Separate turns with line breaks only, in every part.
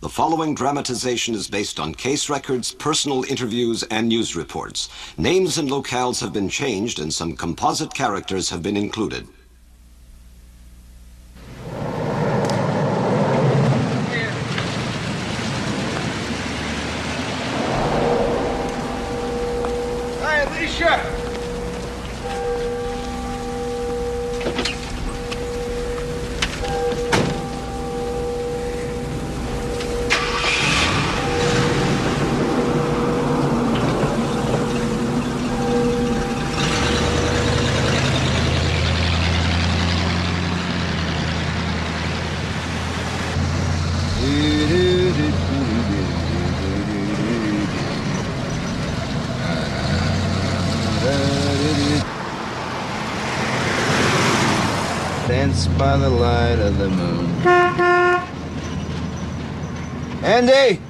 The following dramatization is based on case records, personal interviews, and news reports. Names and locales have been changed, and some composite characters have been included.
Hi, Alicia! Dance by the light of the moon. Andy!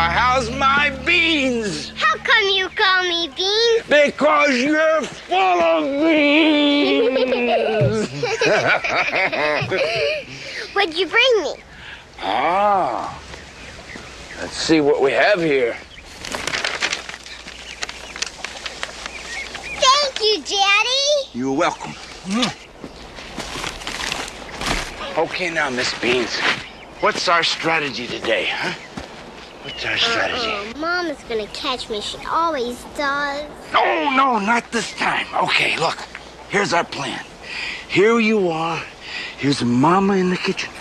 How's my beans?
How come you call me Beans?
Because you're full of beans!
What'd you bring me?
Ah, let's see what we have here.
Thank you, Daddy.
You're welcome. Okay, now, Miss Beans, what's our strategy today, huh? What's our strategy?
Mom is gonna catch me. She always does.
No, no, not this time. Okay, look, here's our plan. Here you are. Here's Mama in the kitchen.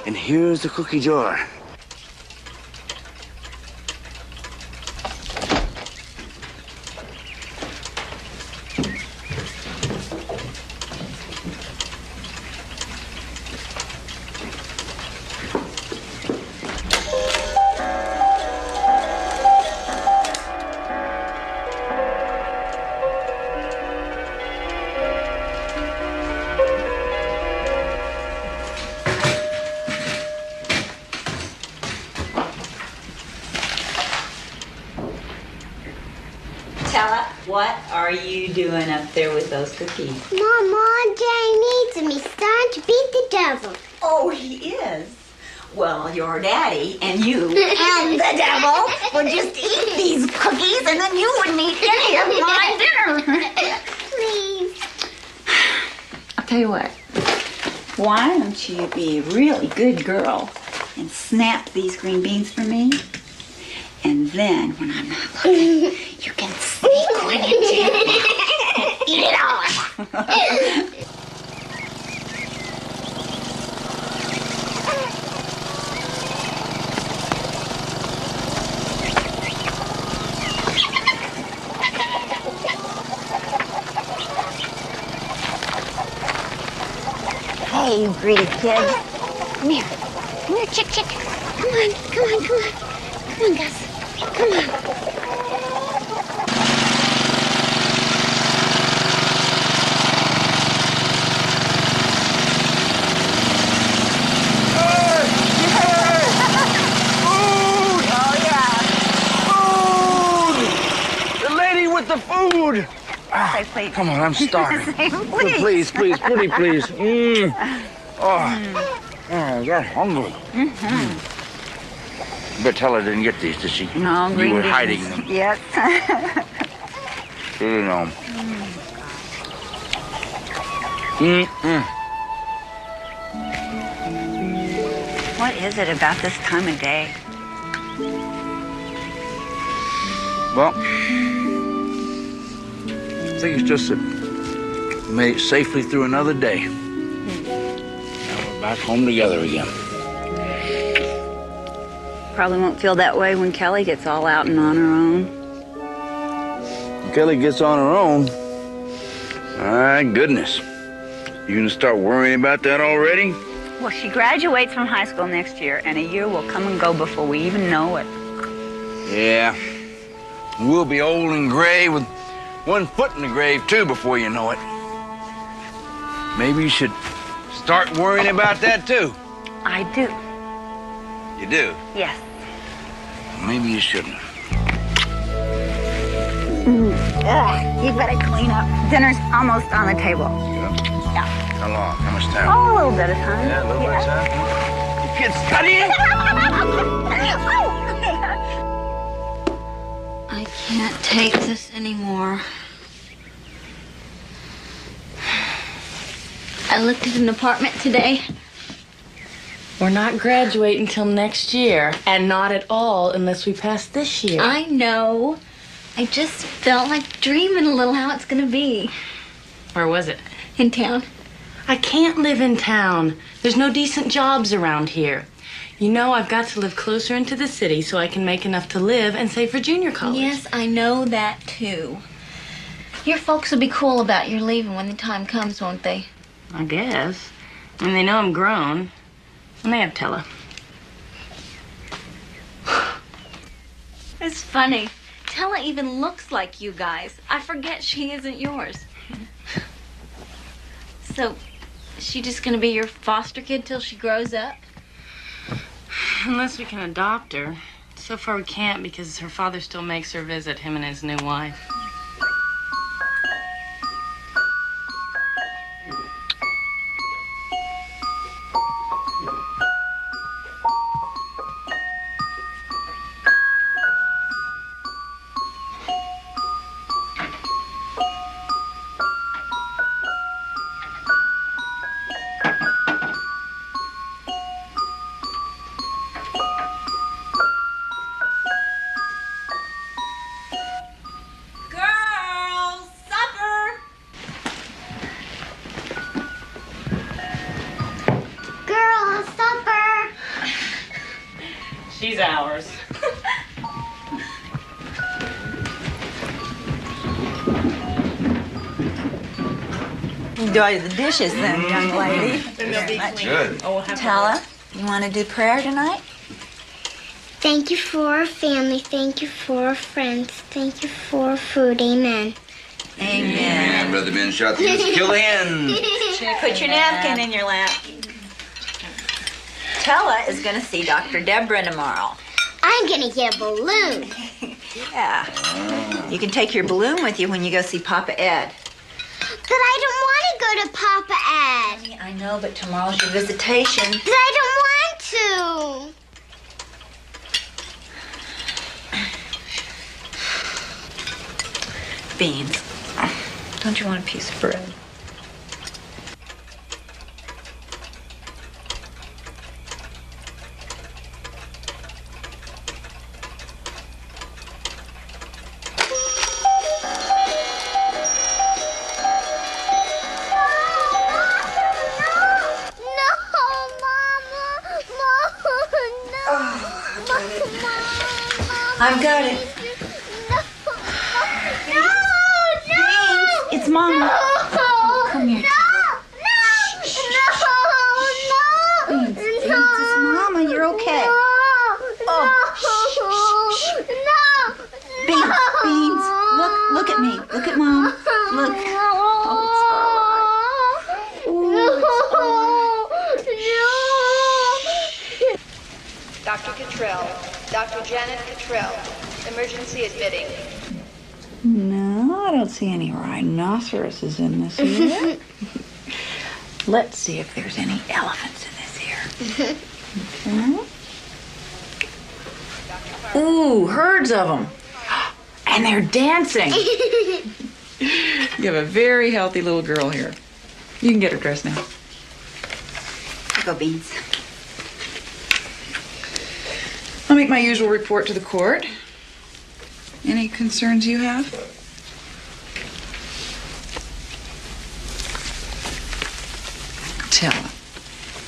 And here's the cookie jar.
Tella, what are you doing up there with those cookies?
Mom, Daddy needs me. Starting to beat the devil.
Oh, he is. Well, your daddy and you and the devil would just eat these cookies and then you wouldn't eat any of my dinner.
Please.
I'll tell you what. Why don't you be a really good girl and snap these green beans for me? And then, when I'm not looking, you can sneak one into your mouth and eat it all.
Hey, you greedy kid. Come here. Come here, chick, chick. Come on, come on, come on. Come on, Gus. Come on.
The food!
Say please.
Come on, I'm starving.
Say please.
Please, please, pretty please. Oh, I got hungry. But tell her I didn't get these, did she?
No, green
You were
beans.
hiding them.
Yes.
You know.
What is it about this time of day?
Well, I think it's just that we made it safely through another day. Now we're back home together again.
Probably won't feel that way when Kelly gets all out and on her own.
When Kelly gets on her own, my goodness. You gonna start worrying about that already?
Well, she graduates from high school next year, and a year will come and go before we even know it.
Yeah. We'll be old and gray with one foot in the grave, too, before you know it. Maybe you should start worrying about that, too.
I do.
You do?
Yes.
Maybe you shouldn't.
You better clean up. Dinner's almost on the table.
Yeah?
Yeah.
How long? How much time?
Oh, a little bit of time.
Yeah, a little bit of time. You kids studying?
I can't take this anymore. I looked at an apartment today.
We're not graduating until next year, and not at all unless we pass this year.
I know. I just felt like dreaming a little how it's gonna be.
Where was it?
In town.
I can't live in town. There's no decent jobs around here. You know, I've got to live closer into the city so I can make enough to live and save for junior college.
Yes, I know that too. Your folks will be cool about your leaving when the time comes, won't they?
I guess. I mean, they know I'm grown. And they have Tella.
It's funny. Tella even looks like you guys. I forget she isn't yours. So, is she just gonna be your foster kid till she grows up?
Unless we can adopt her. So far we can't because her father still makes her visit him and his new wife. She's ours.
Do the dishes then, young lady.
Good.
Tala, you want to do prayer tonight?
Thank you for our family. Thank you for our friends. Thank you for food. Amen.
Amen, Brother Ben. Shot the use, kill the hen.
Put your napkin in your lap. Tella is going to see Dr. Deborah tomorrow.
I'm gonna get a balloon.
Yeah. You can take your balloon with you when you go see Papa Ed.
But I don't want to go to Papa Ed.
I know, but tomorrow's your visitation.
But I don't want to.
Beans. Don't you want a piece of bread? I've got it.
No!
It's Mama.
No!
Come here.
No! No!
Beans, it's Mama. You
Dr. Cottrell. Dr. Janet Cottrell. Emergency admitting.
No, I don't see any rhinoceroses in this here. Let's see if there's any elephants in this here. Okay. Ooh, herds of them. And they're dancing. You have a very healthy little girl here. You can get her dressed now. Go, Beans. I'll make my usual report to the court. Any concerns you have? Tella,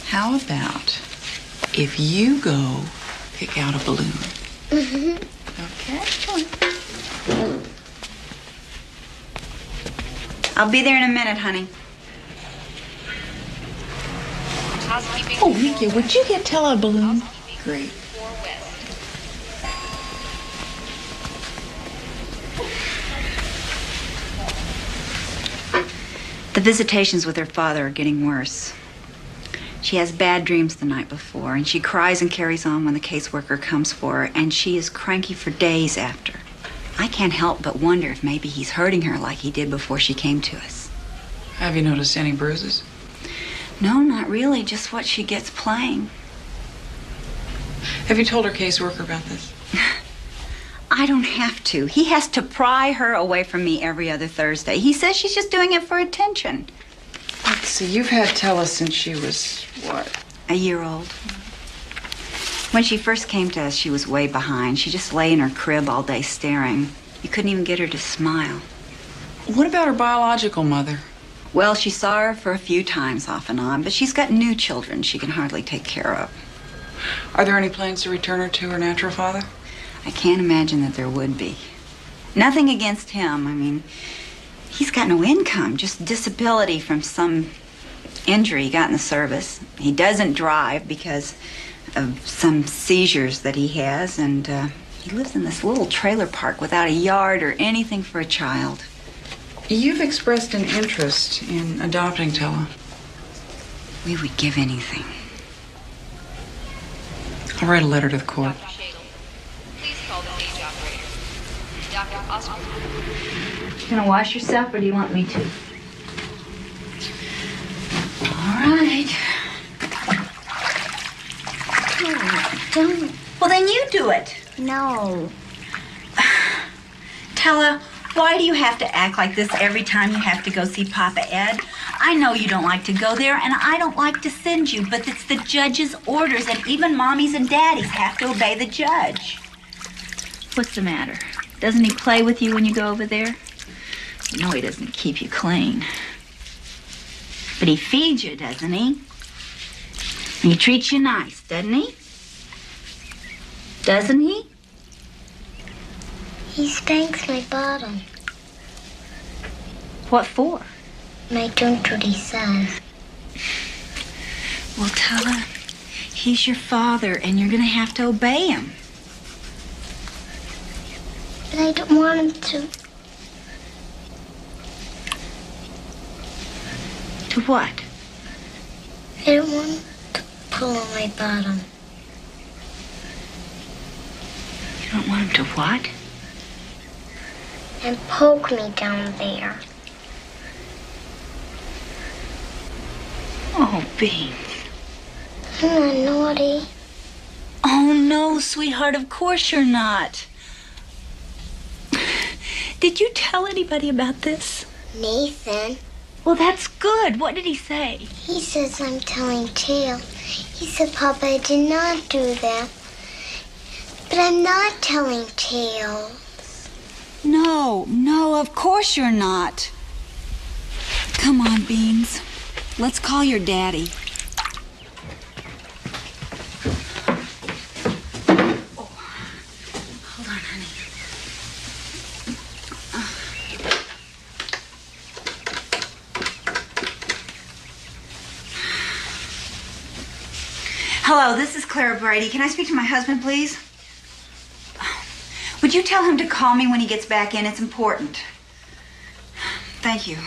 how about if you go pick out a balloon? Okay, come on. I'll be there in a minute, honey. Oh, Nikki, would you get Tella a balloon? Great. The visitations with her father are getting worse. She has bad dreams the night before, and she cries and carries on when the caseworker comes for her, and she is cranky for days after. I can't help but wonder if maybe he's hurting her like he did before she came to us.
Have you noticed any bruises?
No, not really, just what she gets playing.
Have you told her caseworker about this?
I don't have to. He has to pry her away from me every other Thursday. He says she's just doing it for attention.
Let's see, you've had Tella since she was, what?
A year old. When she first came to us, she was way behind. She just lay in her crib all day staring. You couldn't even get her to smile.
What about her biological mother?
Well, she saw her for a few times off and on, but she's got new children she can hardly take care of.
Are there any plans to return her to her natural father?
I can't imagine that there would be. Nothing against him. I mean, he's got no income, just disability from some injury he got in the service. He doesn't drive because of some seizures that he has, and he lives in this little trailer park without a yard or anything for a child.
You've expressed an interest in adopting Tella.
We would give anything.
I'll write a letter to the court.
Dr. Shadle, please call the cage operator. Dr. Oscar.
You gonna wash yourself, or do you want me to? All right.
Oh, don't.
Well, then you do it.
No.
Tella, why do you have to act like this every time you have to go see Papa Ed? I know you don't like to go there, and I don't like to send you, but it's the judge's orders, and even mommies and daddies have to obey the judge. What's the matter? Doesn't he play with you when you go over there? You know he doesn't keep you clean. But he feeds you, doesn't he? And he treats you nice, doesn't he? Doesn't he?
He spanks my bottom.
What for?
I don't do what he says.
Well, Tella, he's your father, and you're gonna have to obey him.
But I don't want him to.
To what?
I don't want him to pull on my bottom.
You don't want him to what?
And poke me down there.
Oh, Beans.
I'm not naughty.
Oh, no, sweetheart, of course you're not. Did you tell anybody about this?
Nathan.
Well, that's good. What did he say?
He says I'm telling tale. He said, Papa, I did not do that. But I'm not telling tales.
No, of course you're not. Come on, Beans. Let's call your daddy. Oh, hold on, honey. Hello, this is Clara Brady. Can I speak to my husband, please? Would you tell him to call me when he gets back in? It's important. Thank you.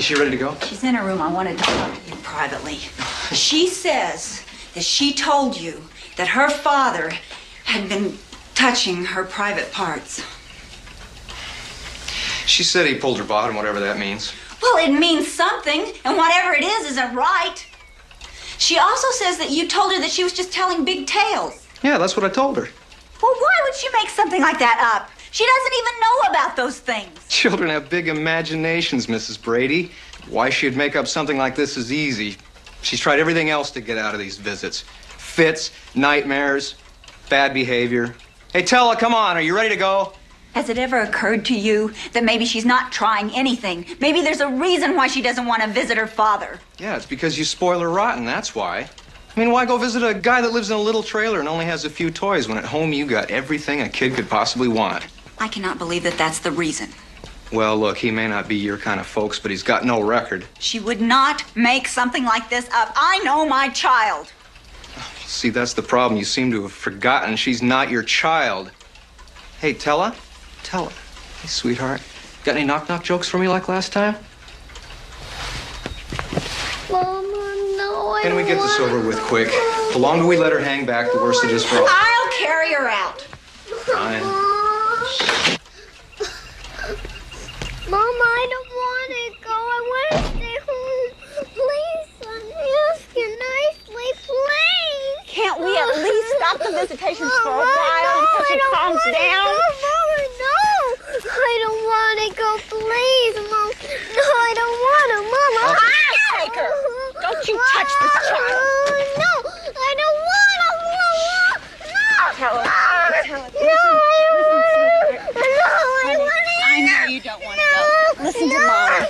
she ready to go?
She's in her room. I wanted to talk to you privately. She says that she told you that her father had been touching her private parts.
She said he pulled her bottom, whatever that means.
Well, it means something, and whatever it is isn't right. She also says that you told her that she was just telling big tales.
Yeah, that's what I told her.
Well, why would she make something like that up? She doesn't even know about those things.
Children have big imaginations, Mrs. Brady. Why she'd make up something like this is easy. She's tried everything else to get out of these visits. Fits, nightmares, bad behavior. Hey, Tella, come on. Are you ready to go?
Has it ever occurred to you that maybe she's not trying anything? Maybe there's a reason why she doesn't want to visit her father.
Yeah, it's because you spoil her rotten, that's why. I mean, why go visit a guy that lives in a little trailer and only has a few toys when at home you got everything a kid could possibly want?
I cannot believe that that's the reason.
Well, look, he may not be your kind of folks, but he's got no record.
She would not make something like this up. I know my child.
See, that's the problem. You seem to have forgotten she's not your child. Hey, Tella? Tella. Hey, sweetheart. Got any knock-knock jokes for me like last time?
Mama, no,
Can we get this over with quick? The longer we let her hang back, the worse it is for all.
I'll carry her out.
Fine.
Mama, I don't want to go. I want to stay home. Please, I'm asking nicely, please.
Can't we at least stop the visitations for a while until she calms down?
Mama, no. I don't want to go, please, Mom. No, I don't want to, Mama.
I'll take her. Don't you touch this child.
No, I don't want to, Mama. No.
Tell her.
No, I want to.
I know you don't want to go. Listen to Mama.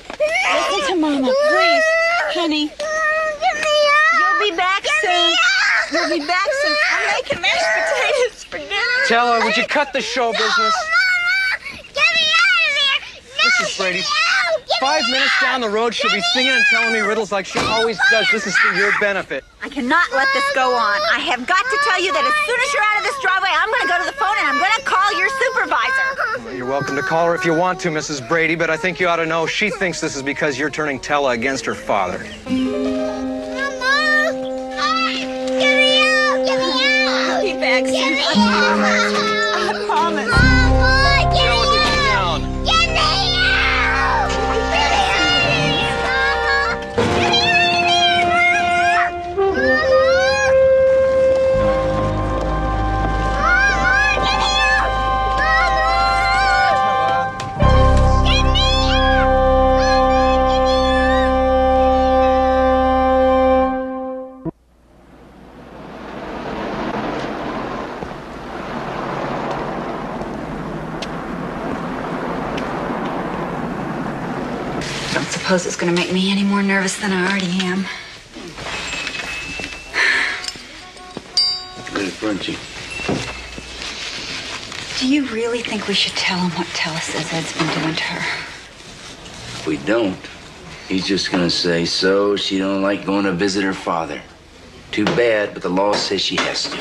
Listen to Mama, please. Honey.
Get me out.
You'll be back soon. You'll be back soon. I'm making mashed potatoes for dinner.
Tella, would you cut the show business?
Mama, get me out of there. No,
Mrs. Brady,
get me out. Get
5
me
minutes
out.
down the road, she'll be singing and telling me riddles like she always does. This is for your benefit.
I cannot let this go on. I have got to tell you that as soon as you're out of this driveway, I'm going to go to the phone and I'm going to call your supervisor.
You're welcome to call her if you want to, Mrs. Brady, but I think you ought to know she thinks this is because you're turning Tella against her father.
Mama, get me out. Get me out.
I'll be back soon.
Get me out.
I promise.
Mama, get
Tella,
me
get
out.
down.
Get me out. Get me out of here, Mama. Get me out of here, Mama. Mama, get me out. Mama, get me
I don't suppose it's going to make me any more nervous than I already am.
Good crunchy.
Do you really think we should tell him what Tella says Ed's been doing to her?
If we don't, he's just gonna say, so she don't like going to visit her father. Too bad, but the law says she has to.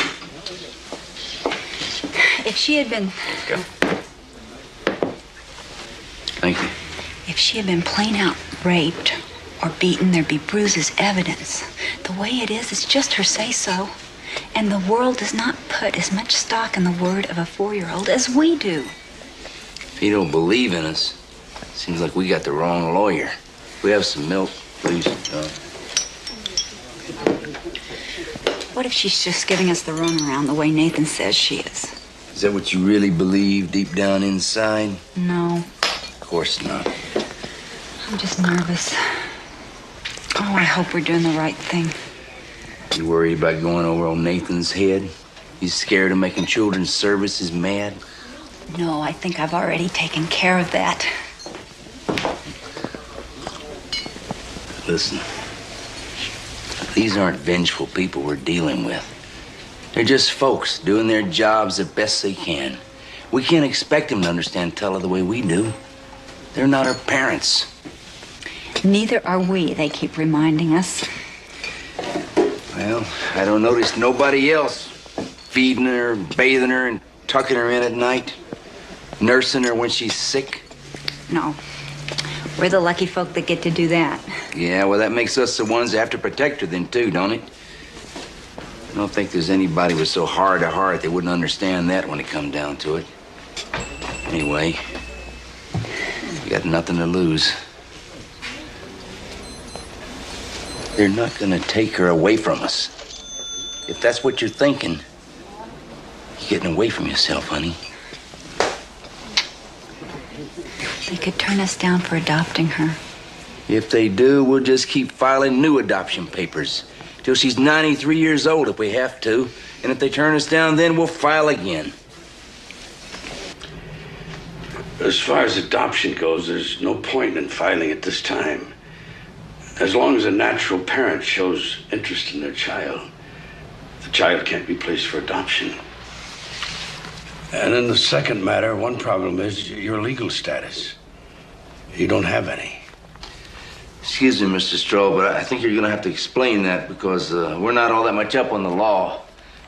If she had been...
Go. Thank you.
If she had been plain out raped or beaten, there'd be bruises, evidence. The way it is, it's just her say-so. And the world does not put as much stock in the word of a 4-year-old as we do.
If you don't believe in us, seems like we got the wrong lawyer. We have some milk, please.
What if she's just giving us the runaround the way Nathan says she is?
Is that what you really believe deep down inside?
No,
Of course not.
I'm just nervous. Oh, I hope we're doing the right thing.
You worried about going over on Nathan's head? You scared of making children's services mad?
No, I think I've already taken care of that.
Listen, these aren't vengeful people we're dealing with. They're just folks doing their jobs the best they can. We can't expect them to understand Tella the way we do. They're not our parents.
Neither are we, they keep reminding us.
Well, I don't notice nobody else feeding her, bathing her, and tucking her in at night, nursing her when she's sick.
No. We're the lucky folk that get to do that.
Yeah, well, that makes us the ones that have to protect her then, too, don't it? I don't think there's anybody with so hard a heart that wouldn't understand that when it come down to it. Anyway, we got nothing to lose. They're not gonna take her away from us. If that's what you're thinking, you're getting away from yourself, honey.
They could turn us down for adopting her.
If they do, we'll just keep filing new adoption papers till she's 93 years old if we have to. And if they turn us down, then we'll file again.
As far as adoption goes, there's no point in filing at this time. As long as a natural parent shows interest in their child, the child can't be placed for adoption. And in the second matter, one problem is your legal status. You don't have any.
Excuse me, Mr. Stroll, but I think you're gonna have to explain that because we're not all that much up on the law,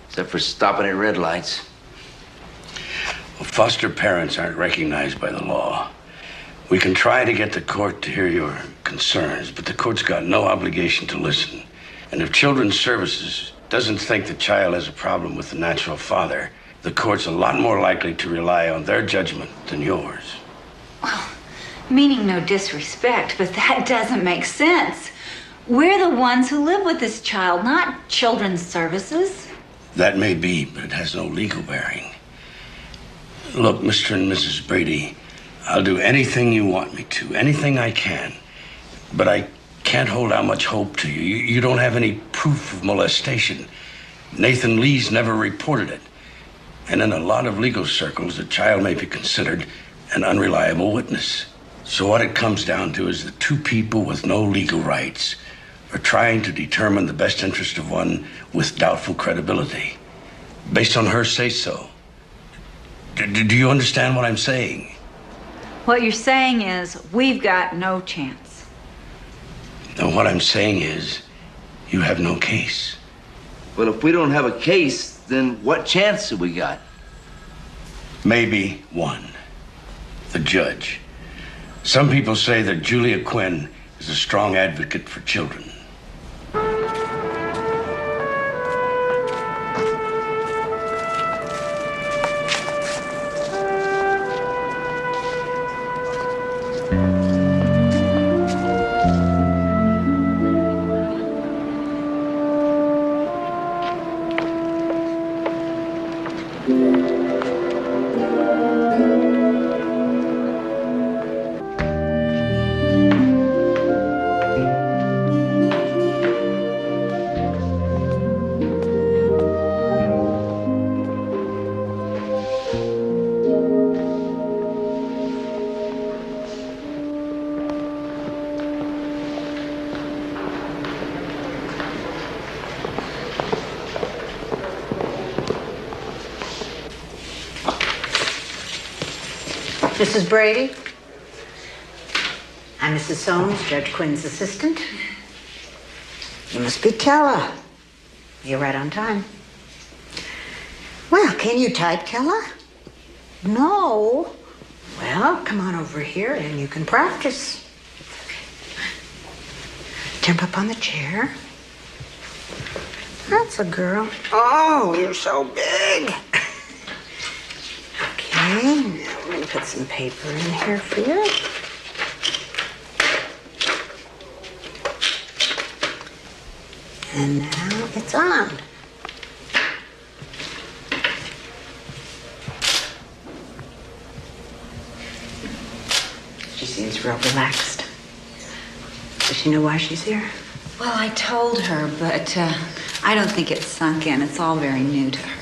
except for stopping at red lights.
Well, foster parents aren't recognized by the law. We can try to get the court to hear your concerns, but the court's got no obligation to listen. And if Children's Services doesn't think the child has a problem with the natural father, the court's a lot more likely to rely on their judgment than yours.
Well, meaning no disrespect, but that doesn't make sense. We're the ones who live with this child, not Children's Services.
That may be, but it has no legal bearing. Look, Mr. and Mrs. Brady, I'll do anything you want me to, anything I can. But I can't hold out much hope to you. You don't have any proof of molestation. Nathan Lee's never reported it. And in a lot of legal circles, the child may be considered an unreliable witness. So what it comes down to is that two people with no legal rights are trying to determine the best interest of one with doubtful credibility, based on her say-so. Do you understand what I'm saying?
What you're saying is we've got no chance.
No, what I'm saying is you have no case.
Well, if we don't have a case, then what chance have we got?
Maybe one. The judge. Some people say that Julia Quinn is a strong advocate for children.
Mrs. Brady? I'm Mrs. Soames, Judge Quinn's assistant. You must be Kella. You're right on time. Well, can you type, Kella? No. Well, come on over here and you can practice. Jump up on the chair. That's a girl. Oh, you're so big. Okay, now I'm going to put some paper in here for you. And now it's on. She seems real relaxed. Does she know why she's here?
Well, I told her, but I don't think it's sunk in. It's all very new to her.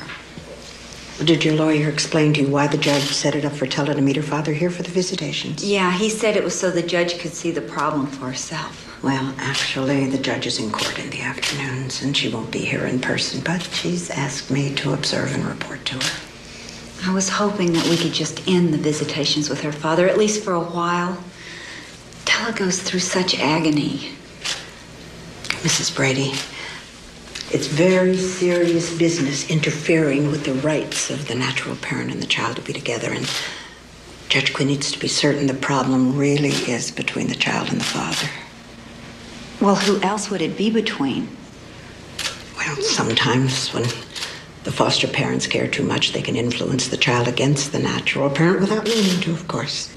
Did your lawyer explain to you why the judge set it up for Tella to meet her father here for the visitations?
Yeah, he said it was so the judge could see the problem for herself.
Well, actually, the judge is in court in the afternoons, and she won't be here in person, but she's asked me to observe and report to her.
I was hoping that we could just end the visitations with her father, at least for a while. Tella goes through such agony.
Mrs. Brady, it's very serious business interfering with the rights of the natural parent and the child to be together, and Judge Quinn needs to be certain the problem really is between the child and the father.
Well, who else would it be between?
Well, sometimes when the foster parents care too much, they can influence the child against the natural parent without meaning to, of course.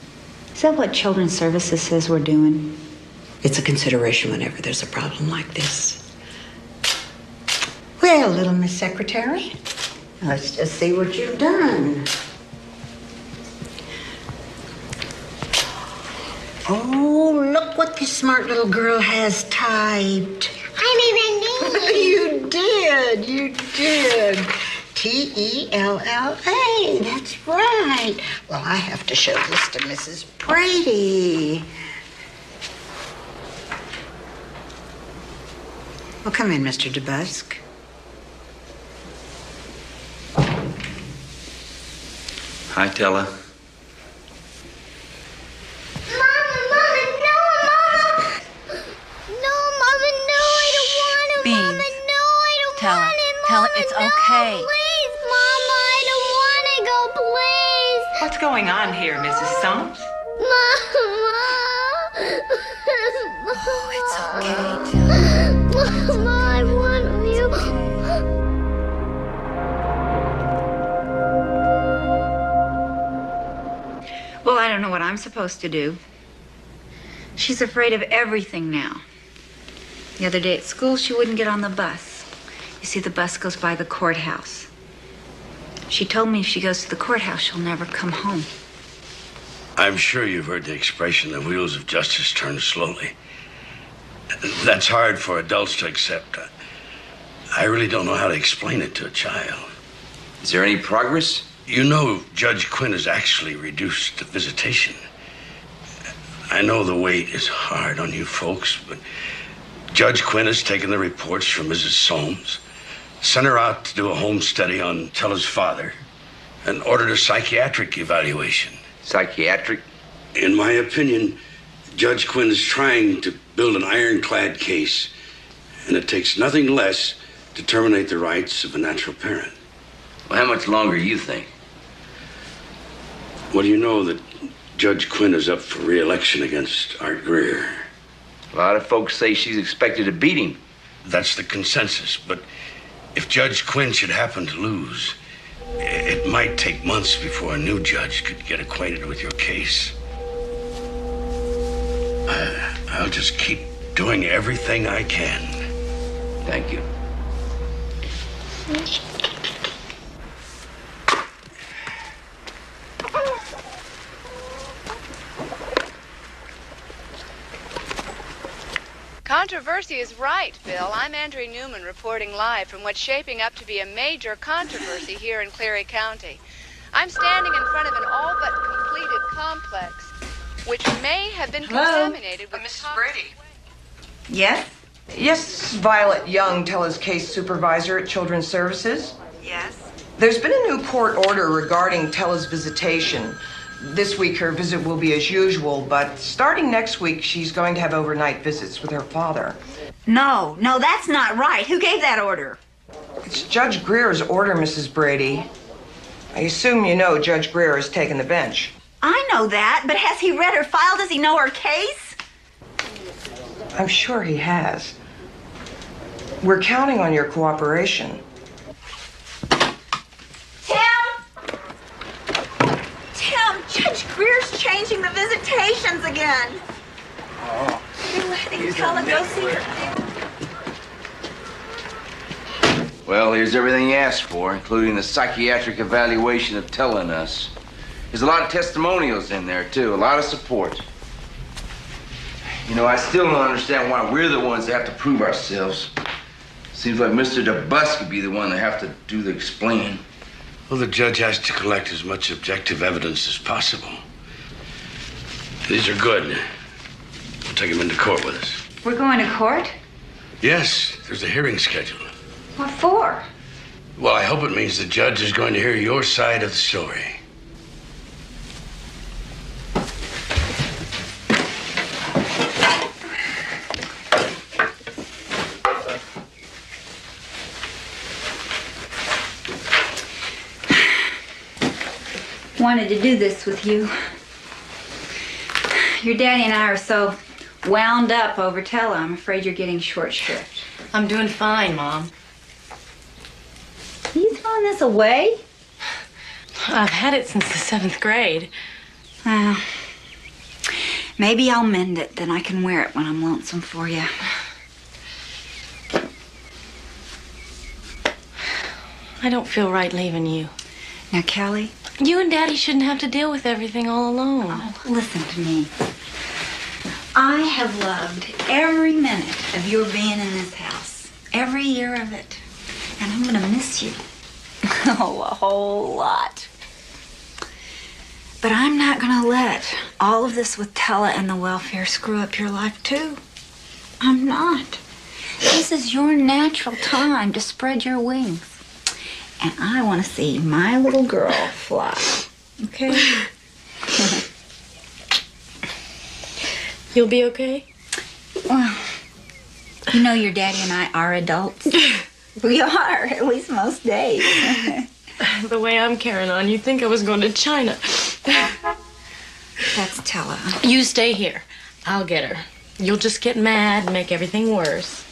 Is that what Children's Services says we're doing?
It's a consideration whenever there's a problem like this. Well, little Miss Secretary, let's just see what you've done. Oh, look what this smart little girl has typed.
I made a name.
You did. T-E-L-L-A, that's right. Well, I have to show this to Mrs. Brady. Well, come in, Mr. DeBusk.
Hi, Tella.
Tell her it's okay.
Please, Mama, I don't want to go, please.
What's going on here, Mrs. Soames?
Mama.
Oh, it's okay,
Mama, I want you.
Well, I don't know what I'm supposed to do. She's afraid of everything now. The other day at school, she wouldn't get on the bus. You see, the bus goes by the courthouse. She told me if she goes to the courthouse, she'll never come home.
I'm sure you've heard the expression, the wheels of justice turn slowly. That's hard for adults to accept. I really don't know how to explain it to a child.
Is there any progress?
You know, Judge Quinn has actually reduced the visitation. I know the weight is hard on you folks, but Judge Quinn has taken the reports from Mrs. Soames, sent her out to do a home study on Tella's father, and ordered a psychiatric evaluation.
Psychiatric?
In my opinion, Judge Quinn is trying to build an ironclad case, and it takes nothing less to terminate the rights of a natural parent.
Well, how much longer do you think?
Well, you know that Judge Quinn is up for re-election against Art Greer.
A lot of folks say she's expected to beat him.
That's the consensus, but if Judge Quinn should happen to lose, it might take months before a new judge could get acquainted with your case. I'll just keep doing everything I can.
Thank you.
Controversy is right, Bill. I'm Andrea Newman reporting live from what's shaping up to be a major controversy here in Cleary County. I'm standing in front of an all but completed complex, which may have been contaminated with
Mrs. Brady.
Yes?
Yes, Violet Young, Tella's case supervisor at Children's Services.
Yes?
There's been a new court order regarding Tella's visitation. This week her visit will be as usual, but starting next week she's going to have overnight visits with her father.
No, that's not right. Who gave that order?
It's Judge Greer's order, Mrs. Brady. I assume you know Judge Greer has taken the bench.
I know that, but has he read her file? Does he know her case?
I'm sure he has. We're counting on your cooperation.
Tim, Judge Greer's changing the visitations again.
Oh.
You're letting Tella go see her.
Well, here's everything you asked for, including the psychiatric evaluation of Tella and us. There's a lot of testimonials in there, too, a lot of support. You know, I still don't understand why we're the ones that have to prove ourselves. Seems like Mr. DeBusk could be the one that have to do the explaining.
Well, the judge has to collect as much objective evidence as possible. These are good. We'll take them into court with us.
We're going to court?
Yes, there's a hearing scheduled.
What for?
Well, I hope it means the judge is going to hear your side of the story.
Wanted to do this with you. Your daddy and I are so wound up over Tella, I'm afraid you're getting short shrift.
I'm doing fine, Mom.
Are you throwing this away?
I've had it since the 7th grade.
Well, maybe I'll mend it, then I can wear it when I'm lonesome for you.
I don't feel right leaving you.
Now, Kelly.
You and Daddy shouldn't have to deal with everything all alone.
Oh, listen to me. I have loved every minute of your being in this house. Every year of it. And I'm gonna miss you. Oh, a whole lot. But I'm not gonna let all of this with Tella and the welfare screw up your life, too. I'm not. This is your natural time to spread your wings. And I want to see my little girl fly. Okay?
You'll be okay?
Well, you know your daddy and I are adults. We are, at least most days.
The way I'm carrying on, you'd think I was going to China.
That's Tella.
You stay here. I'll get her. You'll just get mad and make everything worse.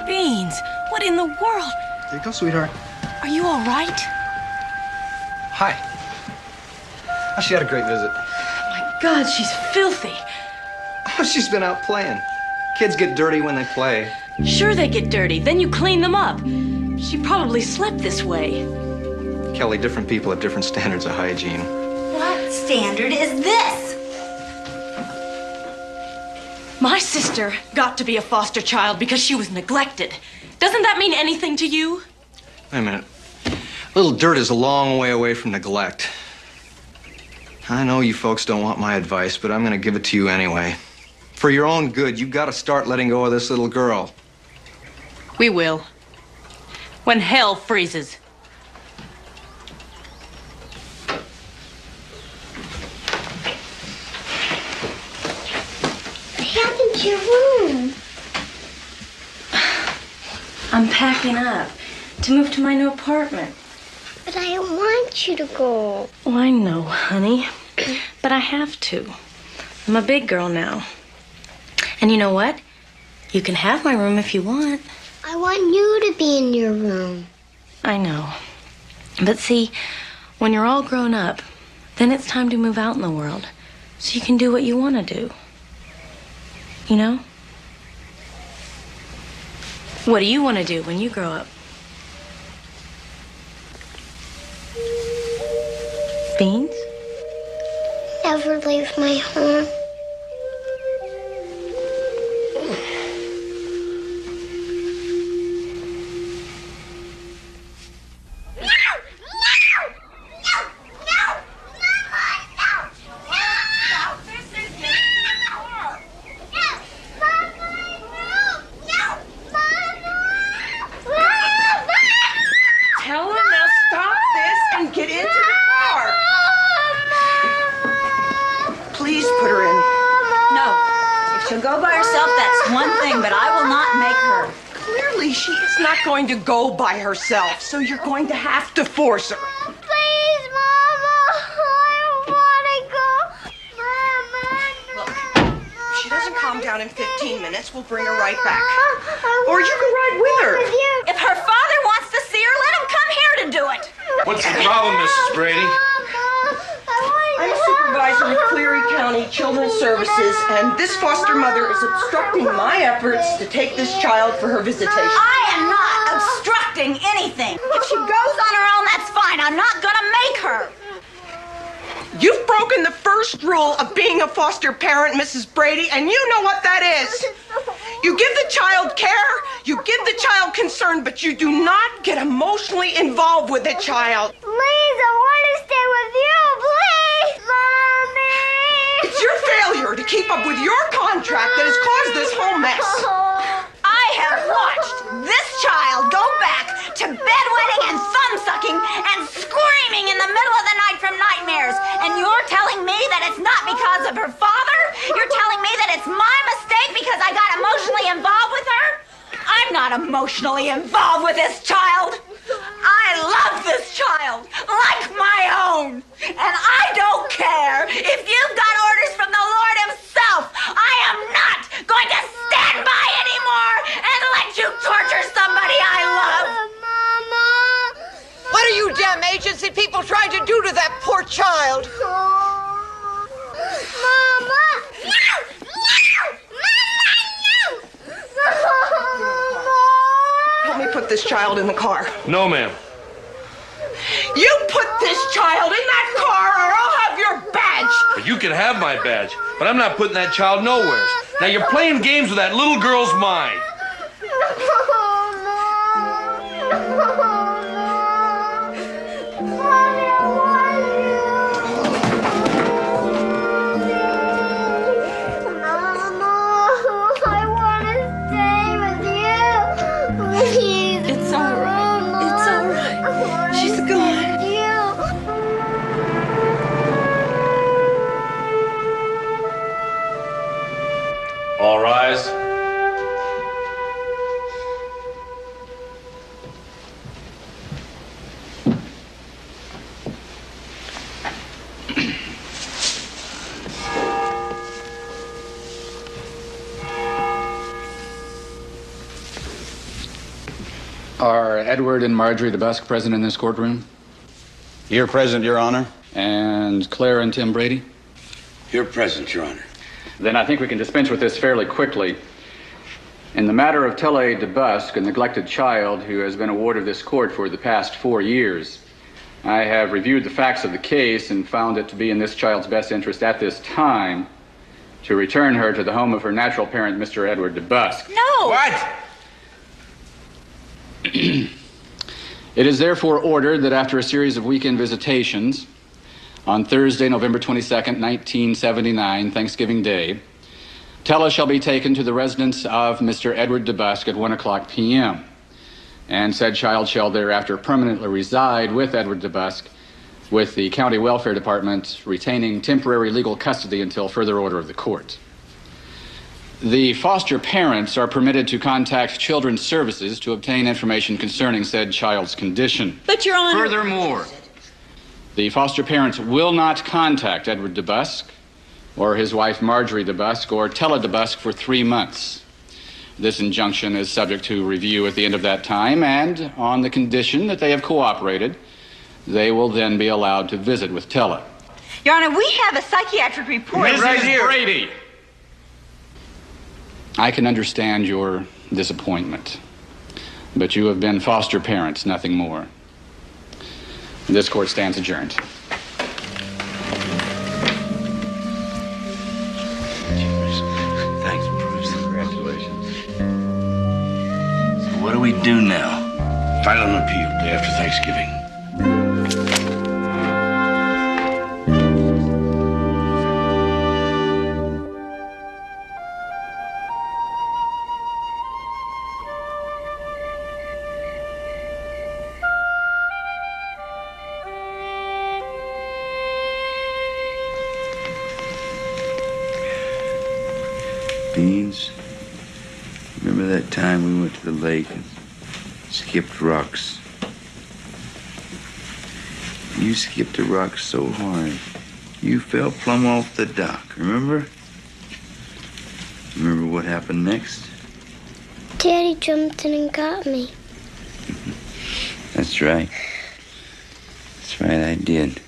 Beans, what in the world?
There you go, sweetheart.
Are you all right?
Hi. Oh, she had a great visit.
My God, she's filthy.
Oh, she's been out playing. Kids get dirty when they play.
Sure they get dirty, then you clean them up. She probably slept this way.
Kelly, different people have different standards of hygiene.
What standard is this?
My sister got to be a foster child because she was neglected. Doesn't that mean anything to you?
Wait a minute. Little dirt is a long way away from neglect. I know you folks don't want my advice, but I'm going to give it to you anyway. For your own good, you've got to start letting go of this little girl.
We will. When hell freezes.
What happened to your room?
I'm packing up to move to my new apartment.
But I don't want you to go.
Oh, I know, honey. But I have to. I'm a big girl now. And you know what? You can have my room if you want.
I want you to be in your room.
I know. But see, when you're all grown up, then it's time to move out in the world so you can do what you want to do. You know? What do you want to do when you grow up? Beans?
Never leave my home.
Tell her now stop this and get into the car. Please put her in.
No. If she'll go by herself, that's one thing, but I will not make her.
Clearly, she is not going to go by herself, so you're going to have to force her.
Please, Mama. I don't want to go. Mama.
Look, if she doesn't calm down in 15 minutes, we'll bring her right back. Or you can ride with her.
If her father wants to see her, let him come here to do it.
What's the problem, Mrs. Brady?
I'm a supervisor with Cleary County Children's Services, and this foster mother is obstructing my efforts to take this child for her visitation.
I am not obstructing anything. If she goes on her own, that's fine. I'm not gonna make her.
You've broken the first rule of being a foster parent, Mrs. Brady, and you know what that is. You give the child care, you give the child concern, but you do not get emotionally involved with the child.
Please, I want to stay with you. Please, Mommy.
It's your failure to keep up with your contract that has caused this whole mess.
I have watched this child go back to bedwetting and thumb-sucking and screaming in the middle of the night from nightmares. And you're telling me that it's not because of her father? You're telling me that it's my mistake because I got emotionally involved with her? I'm not emotionally involved with this child. I love this child like my own. And I don't care if you've got orders from the Lord himself. I am not going to stand by anymore and let you torture somebody I love.
Mama! What are you damn agency people trying to do to that poor child?
Mama!
Help me put this child in the car.
No, ma'am.
You put this child in that car or I'll have your badge.
You can have my badge, but I'm not putting that child nowhere. Now you're playing games with that little girl's mind.
It's all right. It's all right. She's gone.
All rise.
Are Edward and Marjorie DeBusk present in this courtroom?
Here present, Your Honor.
And Claire and Tim Brady?
Here present, Your Honor.
Then I think we can dispense with this fairly quickly. In the matter of Telle DeBusk, a neglected child who has been a ward of this court for the past 4 years, I have reviewed the facts of the case and found it to be in this child's best interest at this time to return her to the home of her natural parent, Mr. Edward DeBusk.
No!
What?
It is therefore ordered that after a series of weekend visitations, on Thursday, November 22nd, 1979, Thanksgiving Day, Tella shall be taken to the residence of Mr. Edward DeBusk at 1:00 p.m., and said child shall thereafter permanently reside with Edward DeBusk, with the County Welfare Department retaining temporary legal custody until further order of the court. The foster parents are permitted to contact Children's Services to obtain information concerning said child's condition.
But, Your Honor...
Furthermore, the foster parents will not contact Edward DeBusk or his wife Marjorie DeBusk or Tella DeBusk for 3 months. This injunction is subject to review at the end of that time, and on the condition that they have cooperated, they will then be allowed to visit with Tella.
Your Honor, we have a psychiatric report.
Mrs. Brady! I can understand your disappointment, but you have been foster parents, nothing more. This court stands adjourned.
Thanks, Bruce. Congratulations. So what do we do now? File an appeal day after Thanksgiving.
Beans, remember that time we went to the lake and skipped rocks? You skipped a rock so hard, you fell plumb off the dock, remember? Remember what happened next?
Daddy jumped in and got me.
That's right. That's right, I did.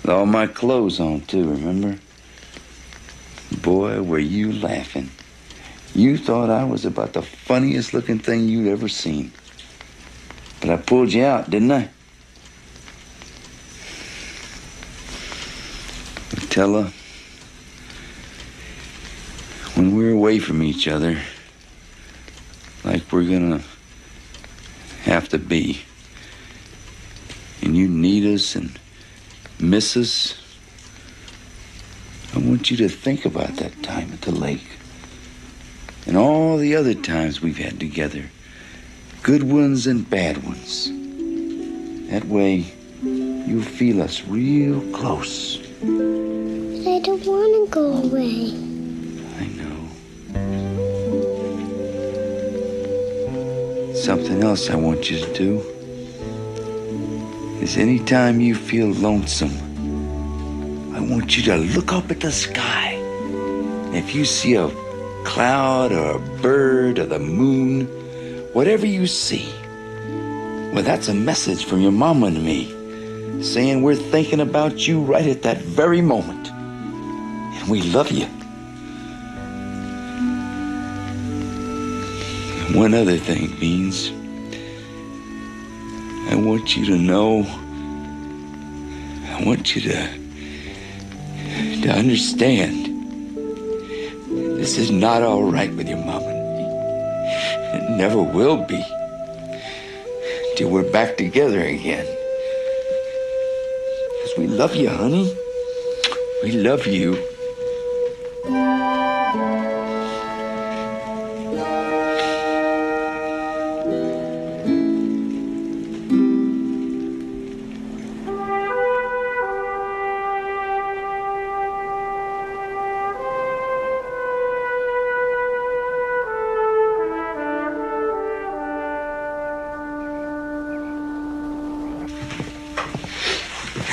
With all my clothes on, too, remember? Boy, were you laughing. You thought I was about the funniest looking thing you'd ever seen. But I pulled you out, didn't I? Tella, when we're away from each other, like we're gonna have to be, and you need us and miss us, I want you to think about that time at the lake and all the other times we've had together, good ones and bad ones. That way, you'll feel us real close.
But I don't want to go away.
I know. Something else I want you to do is anytime you feel lonesome, I want you to look up at the sky. And if you see a cloud or a bird or the moon, whatever you see, well, that's a message from your mama and me saying we're thinking about you right at that very moment. And we love you. And one other thing, Beans. I want you to know, I want you to understand this is not all right with your mom and me. It never will be till we're back together again. Because we love you, honey. We love you.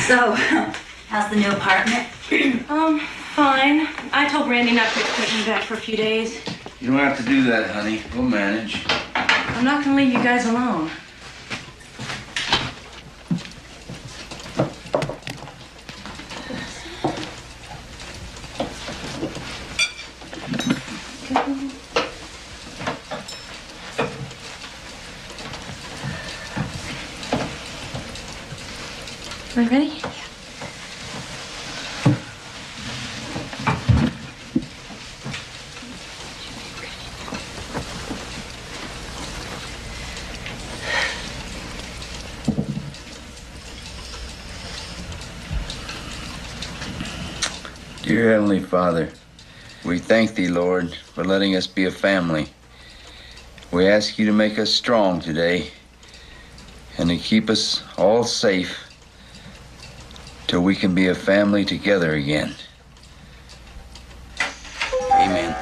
So, how's the new apartment?
Fine. I told Randy not to expect me back for a few days.
You don't have to do that, honey. We'll manage.
I'm not gonna leave you guys alone. Are you ready?
Dear Heavenly Father, we thank Thee, Lord, for letting us be a family. We ask You to make us strong today and to keep us all safe till we can be a family together again. Amen.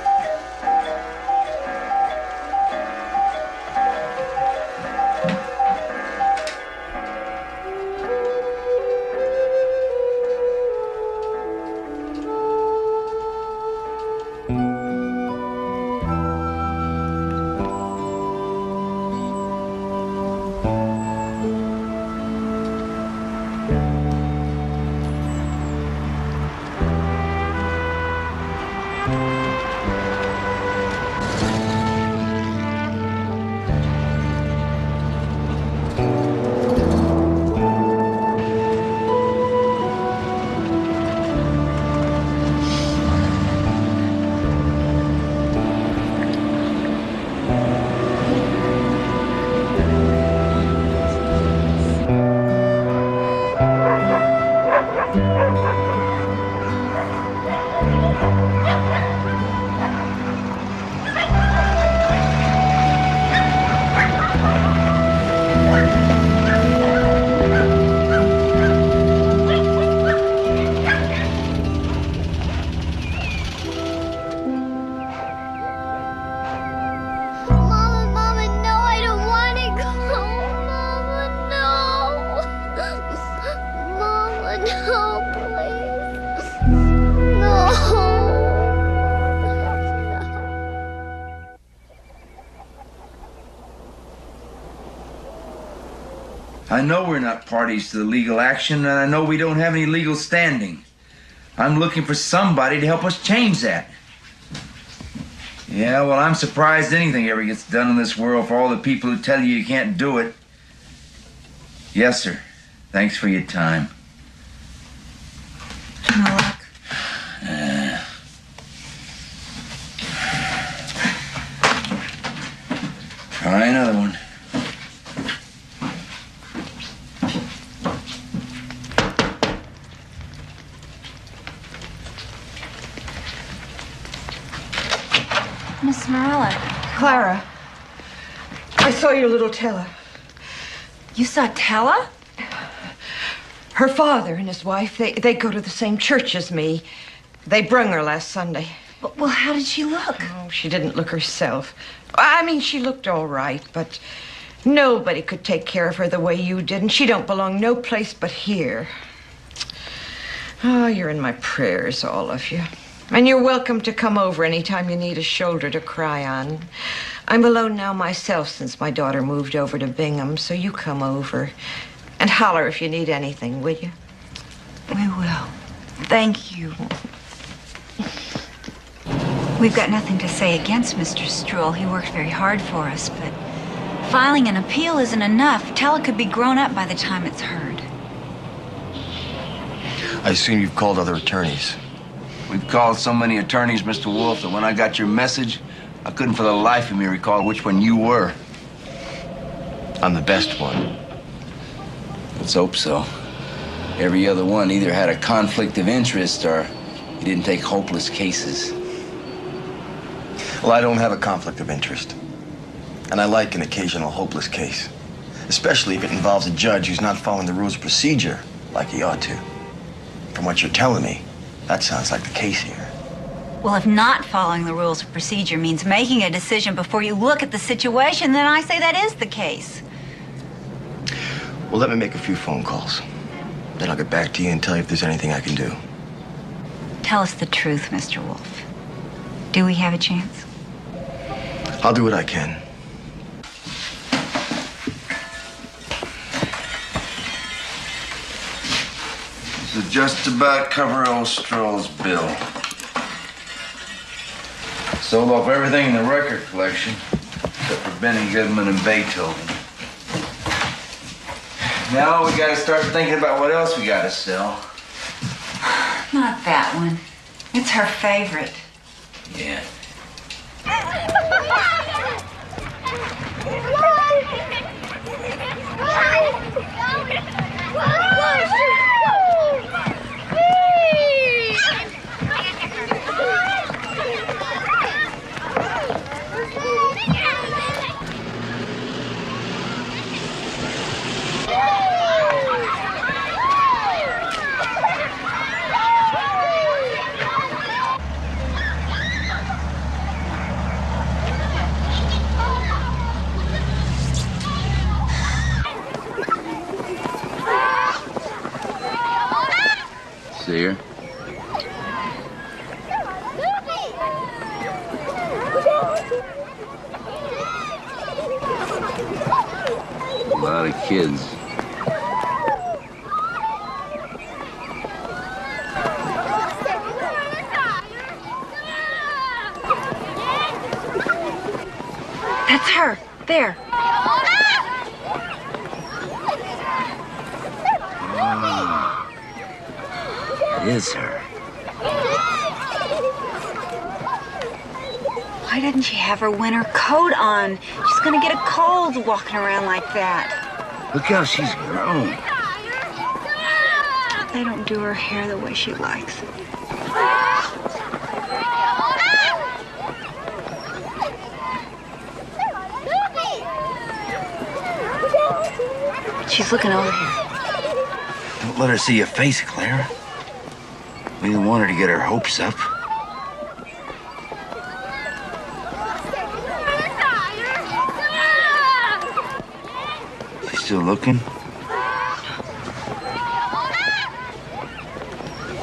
I know we're not parties to the legal action, and I know we don't have any legal standing. I'm looking for somebody to help us change that. Yeah, well, I'm surprised anything ever gets done in this world for all the people who tell you you can't do it. Yes, sir. Thanks for your time.
No luck.
Try another one.
Miss Morella.
Clara, I saw your little Tella.
You saw Tella?
Her father and his wife, they go to the same church as me. They brung her last Sunday.
Well, how did she look?
Oh, she didn't look herself. I mean, she looked all right, but
Nobody could take care of her the way you did, and she don't belong no place but here. Oh, you're in my prayers, all of you. And you're welcome to come over anytime you need a shoulder to cry on. I'm alone now myself since my daughter moved over to Bingham, so you come over. And holler if you need anything, will you?
We will. Thank you. We've got nothing to say against Mr. Struhl. He worked very hard for us, but filing an appeal isn't enough. Tella could be grown up by the time it's heard.
I assume you've called other attorneys.
We've called so many attorneys, Mr. Wolf, that when I got your message, I couldn't for the life of me recall which one you were.
I'm the best one.
Let's hope so. Every other one either had a conflict of interest or he didn't take hopeless cases.
Well, I don't have a conflict of interest. And I like an occasional hopeless case. Especially if it involves a judge who's not following the rules of procedure like he ought to. From what you're telling me, that sounds like the case here.
Well, if not following the rules of procedure means making a decision before you look at the situation, then I say that is the case.
Well, let me make a few phone calls. Then I'll get back to you and tell you if there's anything I can do.
Tell us the truth, Mr. Wolf. Do we have a chance?
I'll do what I can.
This will just about cover old Stroll's bill. Sold off everything in the record collection, except for Benny Goodman and Beethoven. Now we gotta start thinking about what else we gotta sell.
Not that one. It's her favorite.
Yeah. See her? A lot of kids.
That's her. There.
It is her.
Why didn't she have her winter coat on? She's gonna get a cold walking around like that.
Look how she's grown.
They don't do her hair the way she likes it. She's looking over here.
Don't let her see your face, Clara. We didn't want her to get her hopes up. She's still looking?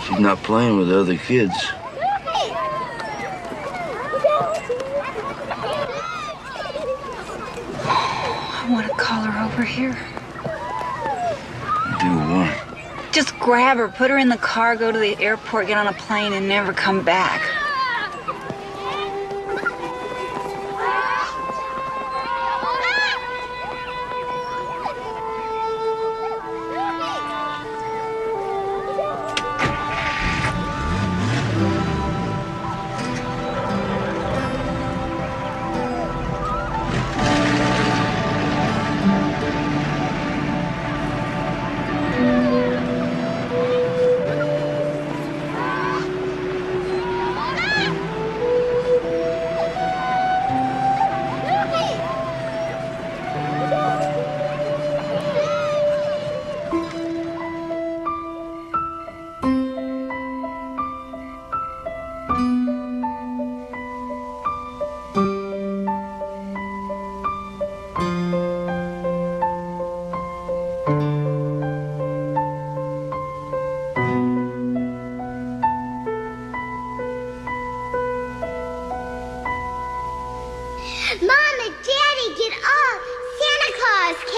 She's not playing with other kids.
I want to call her over here.
Do what?
Just grab her, put her in the car, go to the airport, get on a plane, and never come back.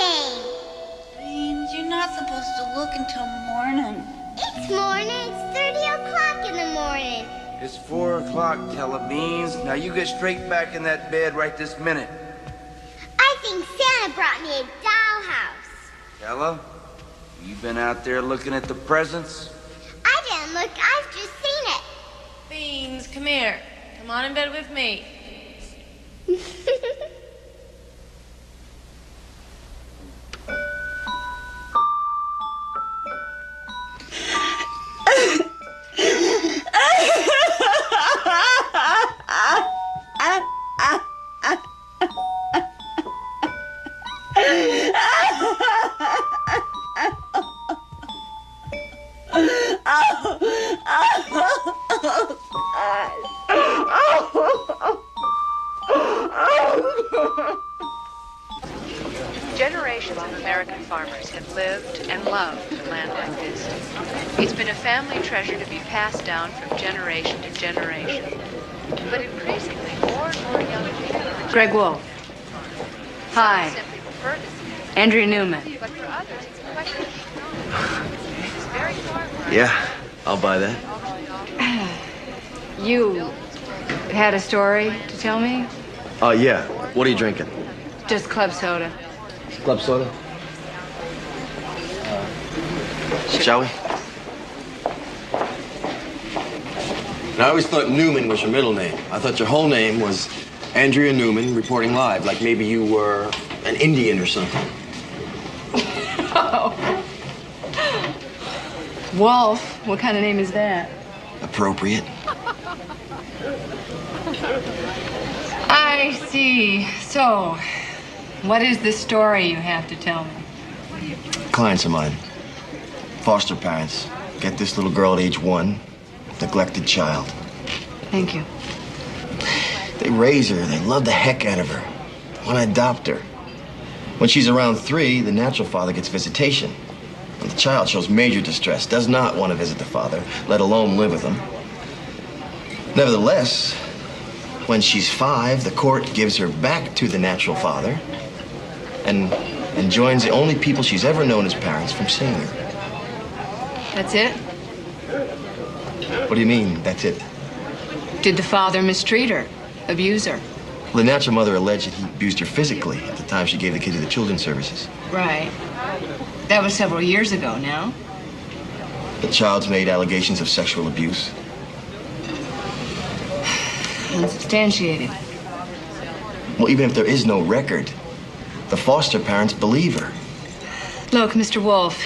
came.
Beans, you're not supposed to look until morning.
It's morning. It's 30 o'clock in the morning.
It's 4 o'clock, Telebeans. Now you get straight back in that bed right this minute.
I think Santa brought me a dollhouse.
Tella, you been out there looking at the presents?
I didn't look. I've just seen it.
Beans, come here. Come on in bed with me.
Generations of American farmers have lived and loved land like this. It's been a family treasure to be passed down from generation to generation. But increasingly, more and more young people...
Greg Wolf. Hi.
...simply prefer to see
Andrea Newman.
but for others, it's a question of It's very far from
Yeah, I'll buy that.
You had a story to tell me?
Yeah. What are you drinking?
Just club soda.
Club soda? Shall we? Now, I always thought Newman was your middle name. I thought your whole name was Andrea Newman, reporting live, like maybe you were an Indian or something.
Wolf? What kind of name is that?
Appropriate.
I see. So, what is the story you have to tell me?
Clients of mine, foster parents, get this little girl at age 1, neglected child.
Thank you.
They raise her, they love the heck out of her, want to adopt her. When she's around 3, the natural father gets visitation. And the child shows major distress, does not want to visit the father, let alone live with him. Nevertheless, when she's 5, the court gives her back to the natural father and enjoins the only people she's ever known as parents from seeing her.
That's it?
What do you mean, that's it?
Did the father mistreat her? Abuse her?
Well, the natural mother alleged that he abused her physically at the time she gave the kid to the children's services.
Right. That was several years ago now.
The child's made allegations of sexual abuse.
Unsubstantiated.
Well, even if there is no record, the foster parents believe her.
Look, Mr. Wolf,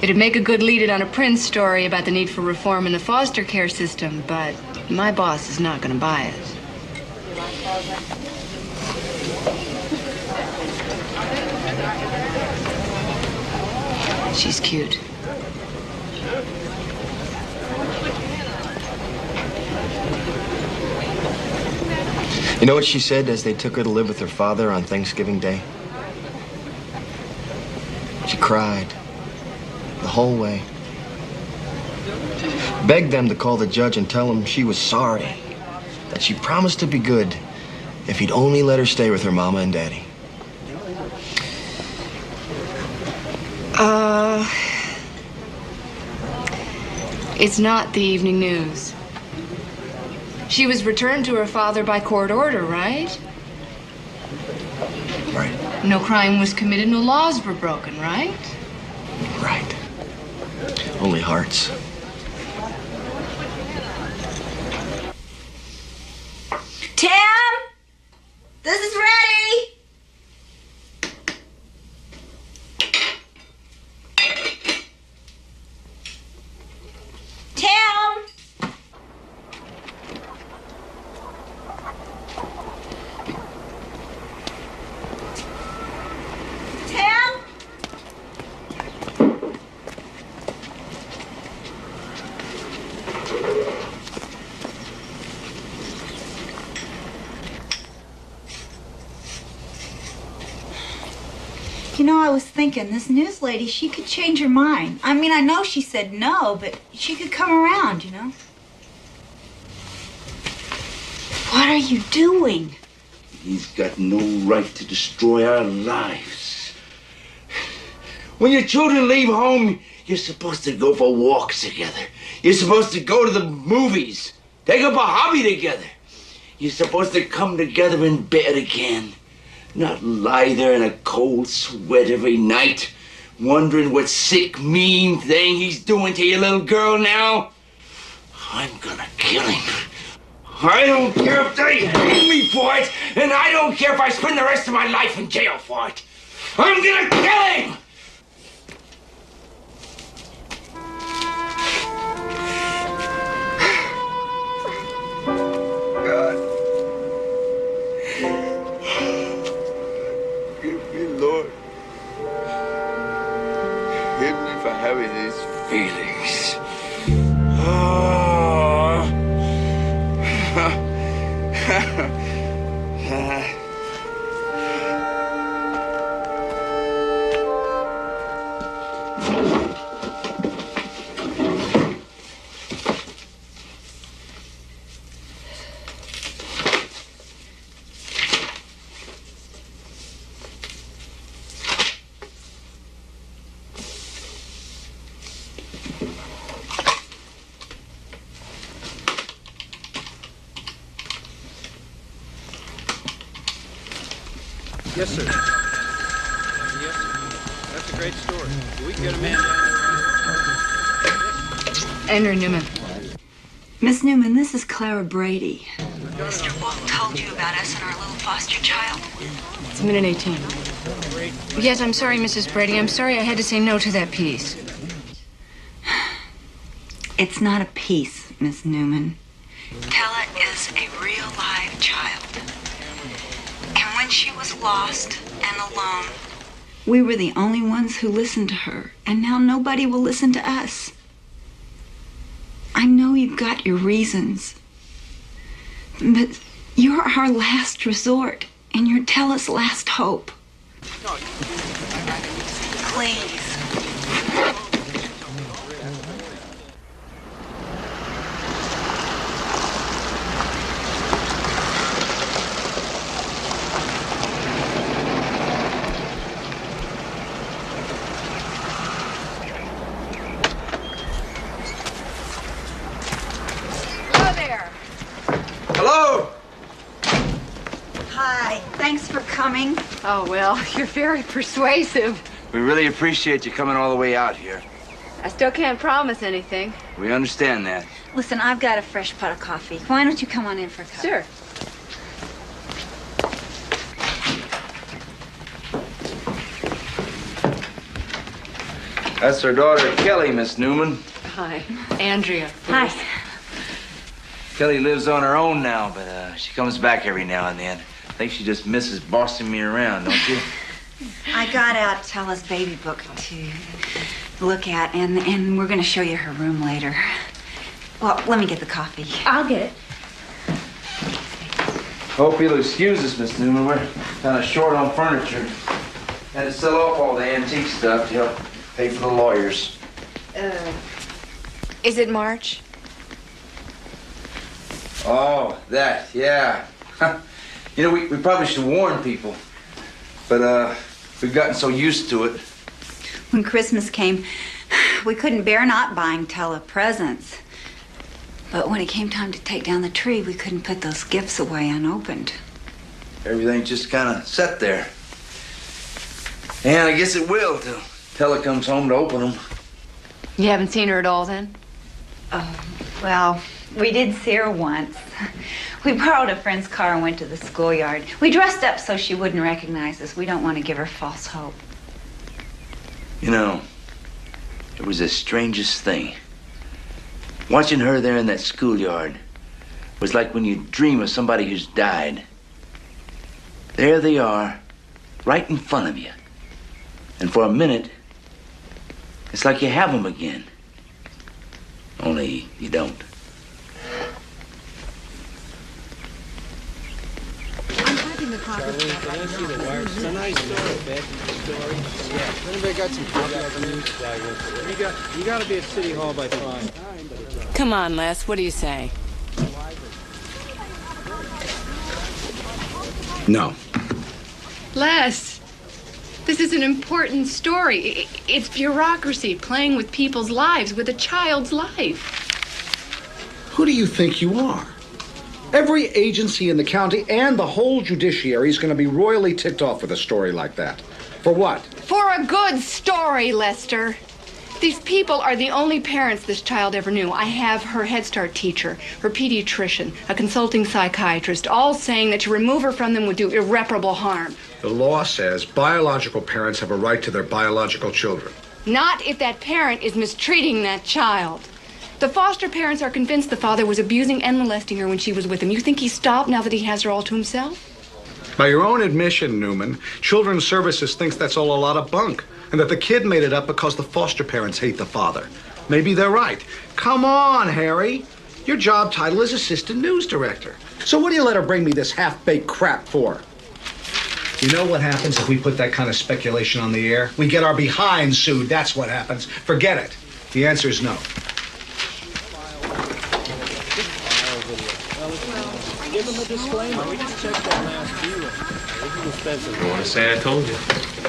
it'd make a good lead-in on a Prince story about the need for reform in the foster care system, but my boss is not going to buy it. She's cute.
You know what she said as they took her to live with her father on Thanksgiving Day? She cried the whole way. Begged them to call the judge and tell him she was sorry, that she promised to be good if he'd only let her stay with her mama and daddy.
It's not the evening news. She was returned to her father by court order, right?
Right.
No crime was committed, no laws were broken, right?
Right. Only hearts.
Tim! This is ready! Tim! Tim? You know, I was thinking, this news lady, she could change her mind. I mean, I know she said no, but she could come around, you know? What are you doing?
He's got no right to destroy our lives. When your children leave home, you're supposed to go for walks together. You're supposed to go to the movies, take up a hobby together. You're supposed to come together in bed again, not lie there in a cold sweat every night, wondering what sick, mean thing he's doing to your little girl now. I'm gonna kill him. I don't care if they hang me for it, and I don't care if I spend the rest of my life in jail for it. I'm gonna kill him! God. Forgive me, Lord. Forgive me for having these feelings.
Yes, sir. Yes, sir. That's a great story. We can get a man.
Andrew Newman.
Miss Newman, this is Clara Brady. Mr. Wolf told you about us and our little foster child.
It's a minute 18. Yes, I'm sorry, Mrs. Brady. I'm sorry I had to say no to that piece.
It's not a piece, Miss Newman. Tella is a real live child. And when she was lost and alone, we were the only ones who listened to her. And now nobody will listen to us. I know you've got your reasons. But you're our last resort. And you're Tella's last hope. Please.
Hello?
Hi, thanks for coming.
Oh, well, you're very persuasive.
We really appreciate you coming all the way out here.
I still can't promise anything.
We understand that.
Listen, I've got a fresh pot of coffee. Why don't you come on in for a cup?
Sure.
That's our daughter, Kelly, Miss Newman.
Hi, Andrea.
Hi.
Kelly lives on her own now, but she comes back every now and then. I think she just misses bossing me around, don't you?
I got out Tella's baby book to look at, and we're going to show you her room later. Well, let me get the coffee.
I'll get it.
Hope you'll excuse us, Miss Newman. We're kind of short on furniture. Had to sell off all the antique stuff to help pay for the lawyers.
Is it March?
Oh, that, yeah. You know, we probably should warn people. But, we've gotten so used to it.
When Christmas came, we couldn't bear not buying Tella presents. But when it came time to take down the tree, we couldn't put those gifts away unopened.
Everything just kind of sat there. And I guess it will till Tella comes home to open them.
You haven't seen her at all, then?
Oh, well, we did see her once. We borrowed a friend's car and went to the schoolyard. We dressed up so she wouldn't recognize us. We don't want to give her false hope.
You know, it was the strangest thing. Watching her there in that schoolyard was like when you dream of somebody who's died. There they are, right in front of you. And for a minute, it's like you have them again. Only you don't.
It's a nice story, back to the story. Yeah. Anybody got some You got to be at City Hall by 5.
Come on, Les. What do you say?
No.
Les, this is an important story. It's bureaucracy playing with people's lives, with a child's life.
Who do you think you are? Every agency in the county and the whole judiciary is going to be royally ticked off with a story like that. For what?
For a good story, Lester. These people are the only parents this child ever knew. I have her Head Start teacher, her pediatrician, a consulting psychiatrist, all saying that to remove her from them would do irreparable harm.
The law says biological parents have a right to their biological children.
Not if that parent is mistreating that child. The foster parents are convinced the father was abusing and molesting her when she was with him. You think he stopped now that he has her all to himself?
By your own admission, Newman, Children's Services thinks that's all a lot of bunk, and that the kid made it up because the foster parents hate the father. Maybe they're right. Come on, Harry. Your job title is Assistant News Director. So what do you let her bring me this half-baked crap for? You know what happens if we put that kind of speculation on the air? We get our behinds sued, that's what happens. Forget it. The answer is no.
Give them a disclaimer. We just checked that last few. This is expensive.
You want to say I told you?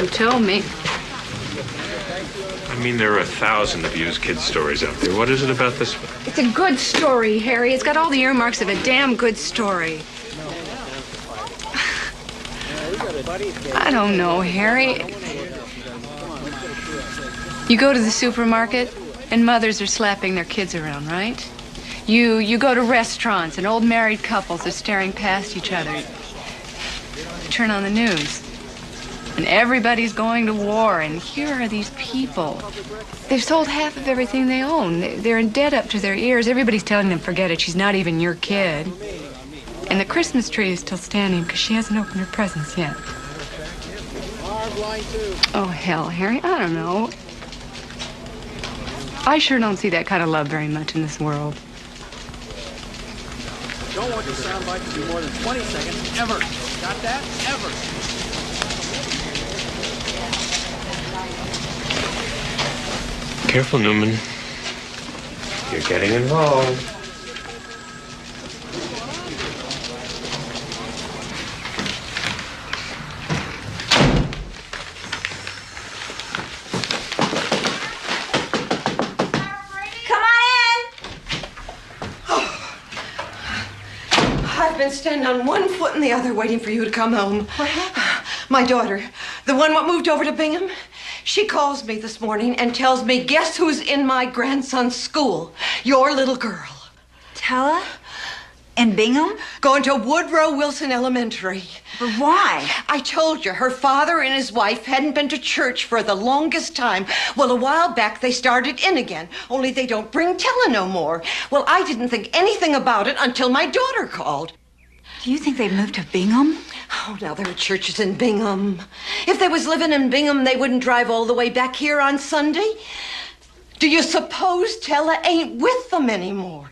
You told me.
I mean, there are 1,000 abused kids stories out there. What is it about this one?
It's a good story, Harry. It's got all the earmarks of a damn good story. I don't know, Harry. You go to the supermarket and mothers are slapping their kids around, right? You go to restaurants and old married couples are staring past each other. You turn on the news and everybody's going to war, and here are these people. They've sold half of everything they own. They're in debt up to their ears. Everybody's telling them, forget it, she's not even your kid. And the Christmas tree is still standing because she hasn't opened her presents yet. Oh, hell, Harry, I don't know. I sure don't see that kind of love very much in this world.
Don't want your soundbite to be more than 20 seconds, ever. Got that? Ever.
Careful, Newman. You're getting involved.
I've been standing on one foot and the other waiting for you to come home. What happened? My daughter, the one what moved over to Bingham, she calls me this morning and tells me, guess who's in my grandson's school? Your little girl.
Tella? In Bingham?
Going to Woodrow Wilson Elementary.
But why?
I told you, her father and his wife hadn't been to church for the longest time. Well, a while back, they started in again, only they don't bring Tella no more. Well, I didn't think anything about it until my daughter called.
Do you think they've moved to Bingham?
Oh, now there are churches in Bingham. If they was living in Bingham, they wouldn't drive all the way back here on Sunday. Do you suppose Tella ain't with them anymore?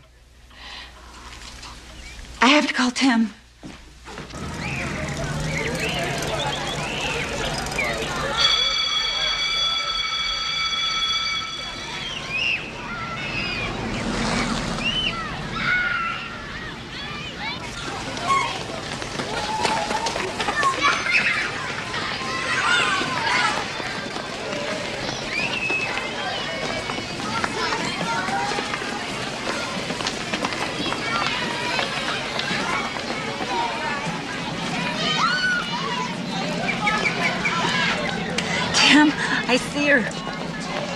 I have to call Tim. Tim, I see her.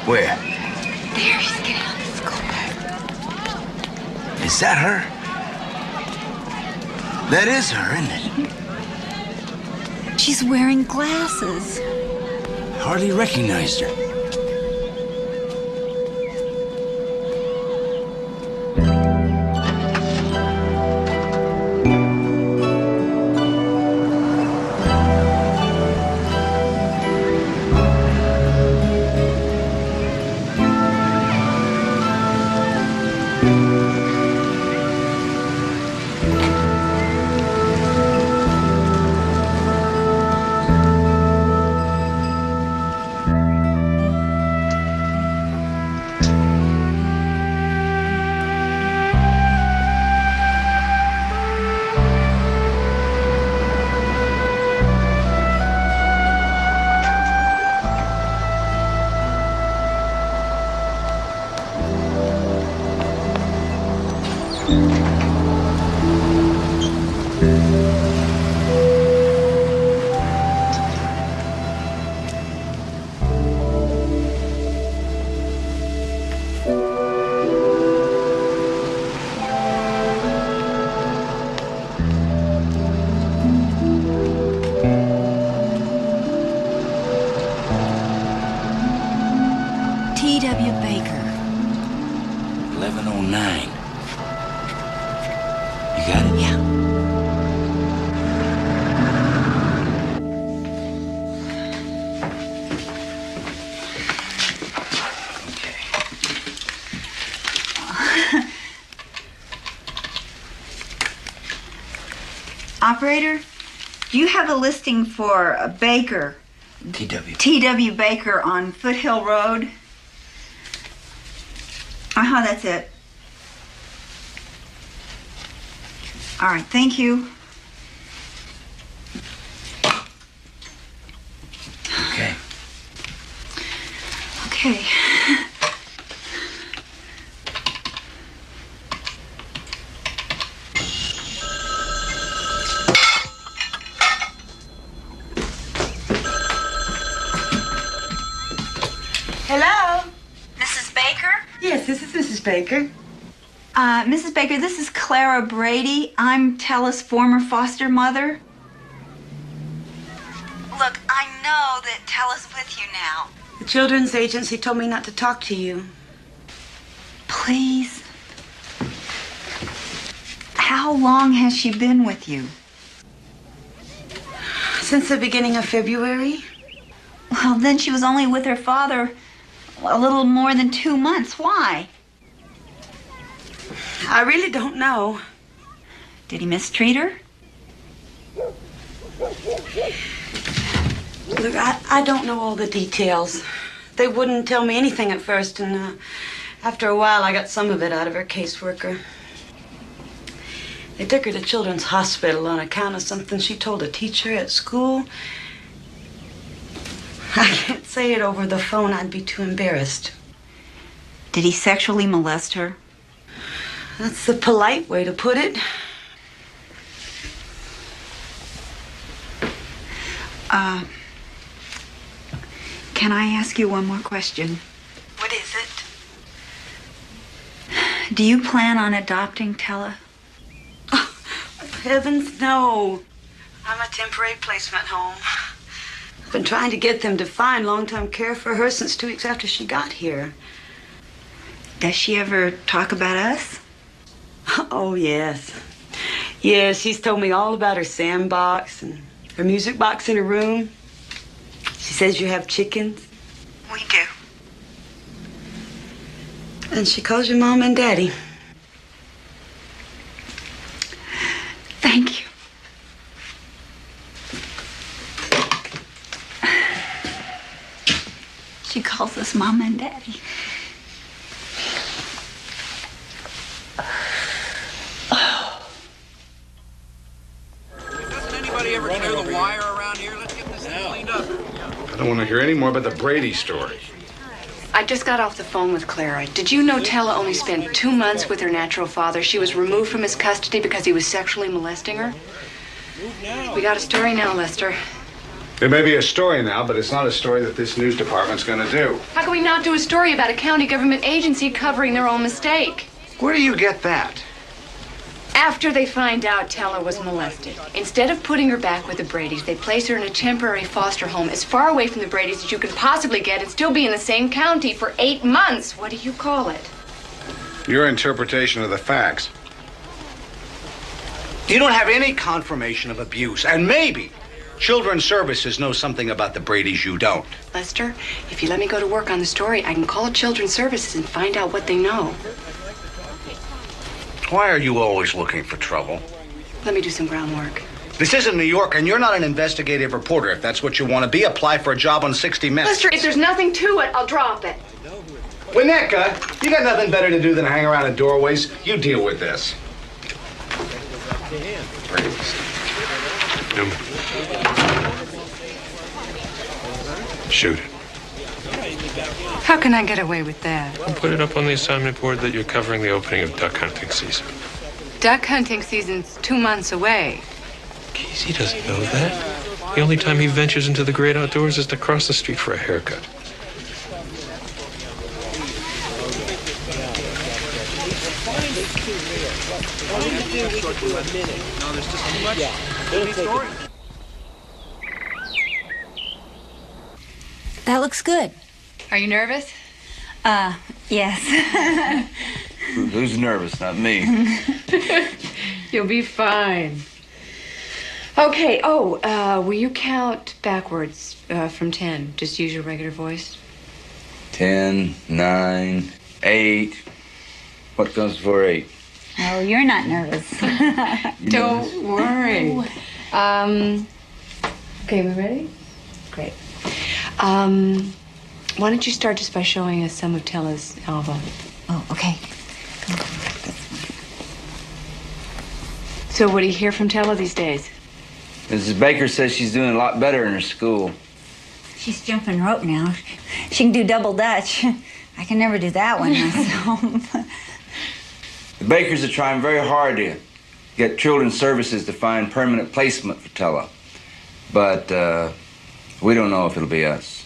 Where?
There, she's getting out of school.
Is that her? That is her, isn't it?
She's wearing glasses.
Hardly recognized her.
T.W. Baker.
1109. You got it?
Yeah. Operator, do you have a listing for a Baker? T.W. Baker on Foothill Road? That's it. All right, thank you.
Okay.
Okay.
Hello?
Mrs. Baker?
Yes, this is Mrs. Baker.
Mrs. Baker, this is Clara Brady. I'm Tella's former foster mother. Look, I know that Tella's with you now.
The children's agency told me not to talk to you.
Please. How long has she been with you?
Since the beginning of February.
Well, then she was only with her father a little more than 2 months. Why?
I really don't know.
Did he mistreat her?
Look, I don't know all the details. They wouldn't tell me anything at first, and after a while I got some of it out of her caseworker. They took her to Children's Hospital on account of something she told a teacher at school. I can't say it over the phone. I'd be too embarrassed.
Did he sexually molest her?
That's the polite way to put it.
Can I ask you one more question?
What is it?
Do you plan on adopting Tella?
Oh, heavens, no. I'm a temporary placement home. I've been trying to get them to find long-term care for her since 2 weeks after she got here.
Does she ever talk about us?
Oh, yes. Yes, she's told me all about her sandbox and her music box in her room. She says you have chickens.
We do.
And she calls you Mom and Daddy.
Thank you. She calls us Mom and Daddy.
Doesn't anybody ever clear the wire around here? Let's get this thing cleaned up.
I don't want to hear any more about the Brady story.
I just got off the phone with Clara. Did you know Tella only spent 2 months with her natural father? She was removed from his custody because he was sexually molesting her. We got a story now, Lester.
There may be a story now, but it's not a story that this news department's going to do.
How can we not do a story about a county government agency covering their own mistake?
Where do you get that?
After they find out Tella was molested, instead of putting her back with the Bradys, they place her in a temporary foster home as far away from the Bradys as you can possibly get and still be in the same county for 8 months. What do you call it?
Your interpretation of the facts.
You don't have any confirmation of abuse, and maybe Children's Services knows something about the Bradys you don't.
Lester, if you let me go to work on the story, I can call Children's Services and find out what they know.
Why are you always looking for trouble?
Let me do some groundwork.
This isn't New York, and you're not an investigative reporter. If that's what you want to be, apply for a job on 60 Minutes.
Lester, if there's nothing to it, I'll drop it.
Winnetka, you got nothing better to do than hang around in doorways. You deal with this.
Shoot it.
How can I get away with that?
I'll put it up on the assignment board that you're covering the opening of duck hunting season.
Duck hunting season's 2 months away.
He doesn't know that. The only time he ventures into the great outdoors is to cross the street for a haircut.
That looks good.
Are you nervous?
Yes.
Who's nervous? Not me.
You'll be fine. Okay, will you count backwards from 10? Just use your regular voice.
10, 9, 8. What comes before 8?
Oh, you're not nervous.
Don't worry. Okay, we ready? Great. Why don't you start just by showing us some of Tella's album?
Oh, okay.
So what do you hear from Tella these days?
Mrs. Baker says she's doing a lot better in her school.
She's jumping rope now. She can do double Dutch. I can never do that one myself.
The Bakers are trying very hard to get Children's Services to find permanent placement for Tella. But we don't know if it'll be us.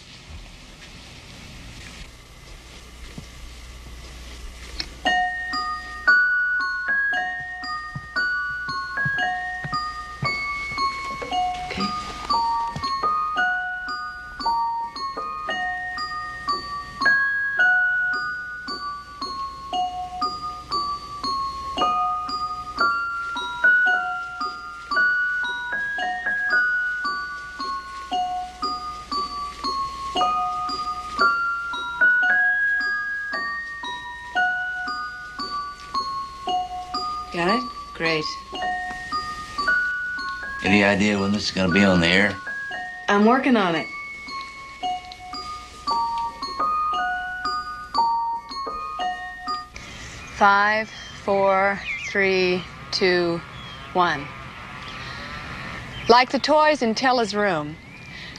Got it? Great.
Any idea when this is going to be on the air?
I'm working on it. Five, 4, 3, 2, 1. Like the toys in Tella's room,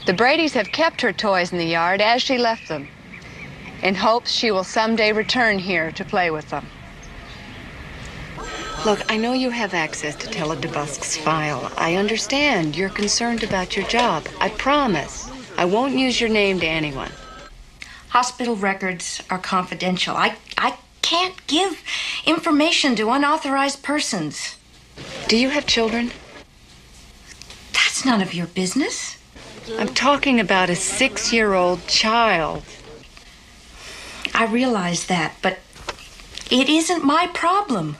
the Bradys have kept her toys in the yard as she left them, in hopes she will someday return here to play with them. Look, I know you have access to Tella DeBusk's file. I understand you're concerned about your job. I promise I won't use your name to anyone.
Hospital records are confidential. I can't give information to unauthorized persons.
Do you have children?
That's none of your business.
I'm talking about a 6-year-old child.
I realize that, but it isn't my problem.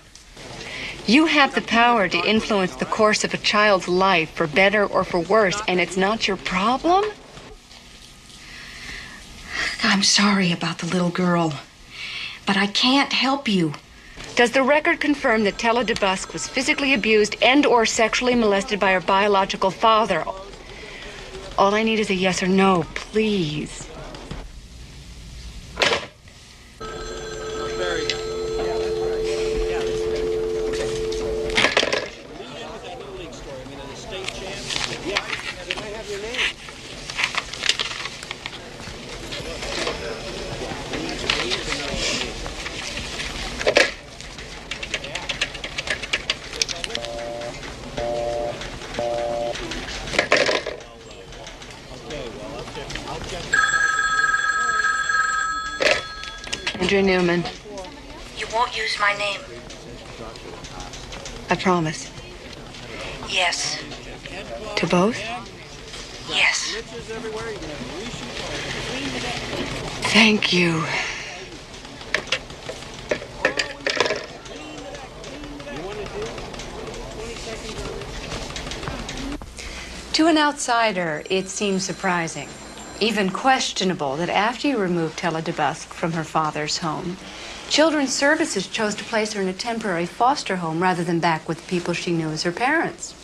You have the power to influence the course of a child's life for better or for worse, and it's not your problem?
I'm sorry about the little girl, but I can't help you.
Does the record confirm that Tella DeBusk was physically abused and/or sexually molested by her biological father? All I need is a yes or no, please. Andrew Newman.
You won't use my name.
I promise.
Yes.
To both?
Yes.
Thank you. To an outsider, it seems surprising, even questionable, that after you removed Tella DeBusk from her father's home, Children's Services chose to place her in a temporary foster home rather than back with the people she knew as her parents,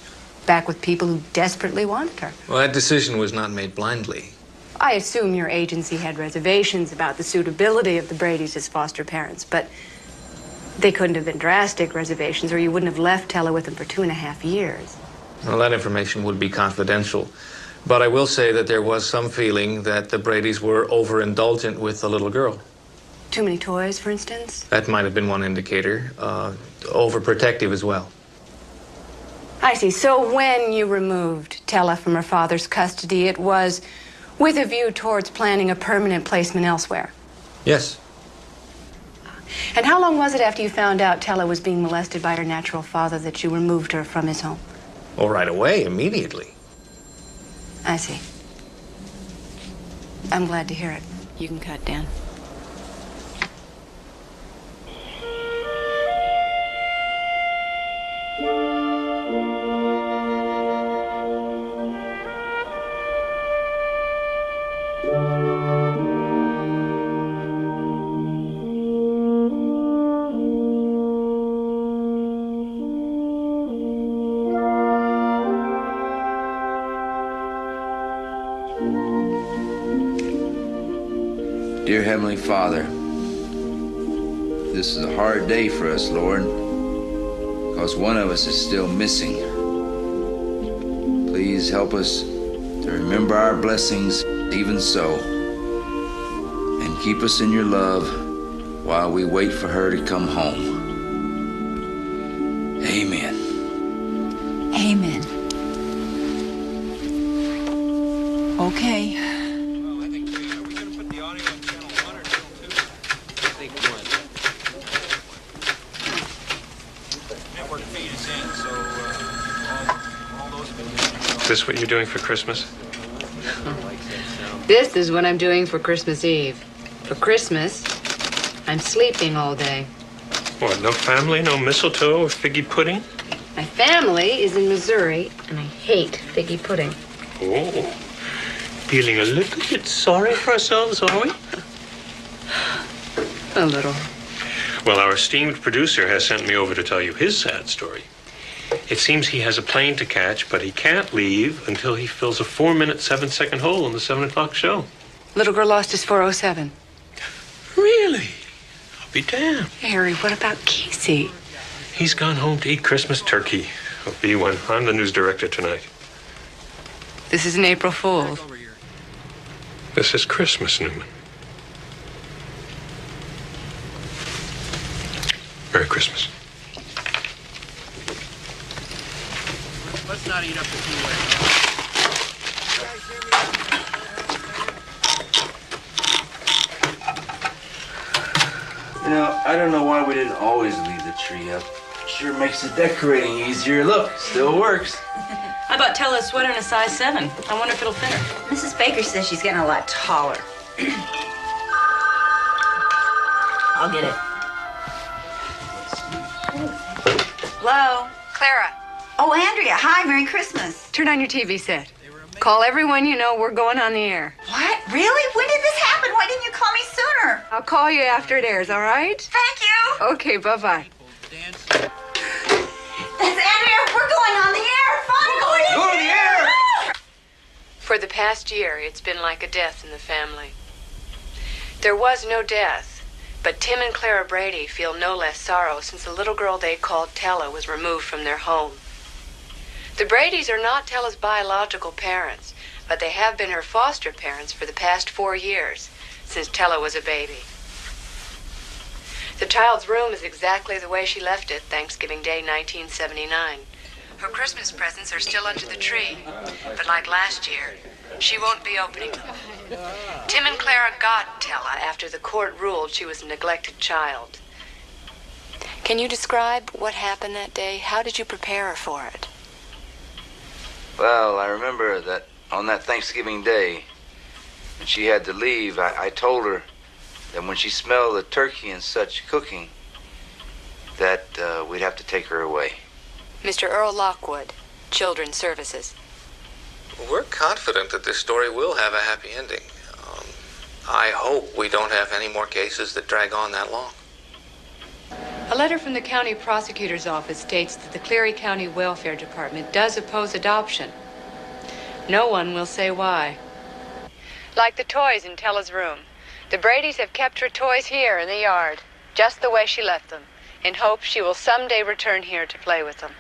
back with people who desperately wanted her.
Well, that decision was not made blindly.
I assume your agency had reservations about the suitability of the Bradys as foster parents, but they couldn't have been drastic reservations, or you wouldn't have left Tella with them for 2.5 years.
Well, that information would be confidential. But I will say that there was some feeling that the Bradys were overindulgent with the little girl.
Too many toys, for instance?
That might have been one indicator. Overprotective as well.
I see. So when you removed Tella from her father's custody, it was with a view towards planning a permanent placement elsewhere?
Yes.
And how long was it after you found out Tella was being molested by her natural father that you removed her from his home?
Oh, right away, immediately.
I see. I'm glad to hear it. You can cut, Dan.
Dear Heavenly Father, this is a hard day for us, Lord, because one of us is still missing. Please help us to remember our blessings even so, and keep us in your love while we wait for her to come home. Amen.
Amen. Okay.
Is this what you're doing for Christmas?
This is what I'm doing for Christmas Eve. For Christmas, I'm sleeping all day.
What, no family, no mistletoe or figgy pudding?
My family is in Missouri, and I hate figgy pudding.
Oh, feeling a little bit sorry for ourselves, are we?
A little.
Well, our esteemed producer has sent me over to tell you his sad story. It seems he has a plane to catch, but he can't leave until he fills a 4-minute, 7-second hole in the 7 o'clock show.
Little girl lost his 407.
Really? I'll be damned.
Harry, what about Casey?
He's gone home to eat Christmas turkey. I'll be one. I'm the news director tonight.
This is an April Fool's.
This is Christmas, Newman. Merry Christmas.
Let's not eat up the tea way.
You know, I don't know why we didn't always leave the tree up. Sure makes the decorating easier. Look, still works.
How about tell a sweater in a size 7? I wonder if it'll fit her.
Mrs. Baker says she's getting a lot taller. I'll get it. Hello?
Clara.
Oh, Andrea. Hi, Merry Christmas.
Turn on your TV set. Call everyone you know. We're going on the air.
What? Really? When did this happen? Why didn't you call me sooner?
I'll call you after it airs, all right?
Thank you.
Okay, bye-bye.
That's Andrea. We're going on the air. Fine. Go
on the air.
For the past year, it's been like a death in the family. There was no death, but Tim and Clara Brady feel no less sorrow since the little girl they called Tella was removed from their home. The Bradys are not Tella's biological parents, but they have been her foster parents for the past 4 years, since Tella was a baby. The child's room is exactly the way she left it Thanksgiving Day 1979. Her Christmas presents are still under the tree, but like last year, she won't be opening them. Tim and Clara got Tella after the court ruled she was a neglected child. Can you describe what happened that day? How did you prepare her for it?
Well, I remember that on that Thanksgiving Day, when she had to leave, I told her that when she smelled the turkey and such cooking, that we'd have to take her away.
Mr. Earl Lockwood, Children's Services.
We're confident that this story will have a happy ending. I hope we don't have any more cases that drag on that long.
A letter from the county prosecutor's office states that the Cleary County Welfare Department does oppose adoption. No one will say why. Like the toys in Tella's room, the Bradys have kept her toys here in the yard, just the way she left them, in hopes she will someday return here to play with them.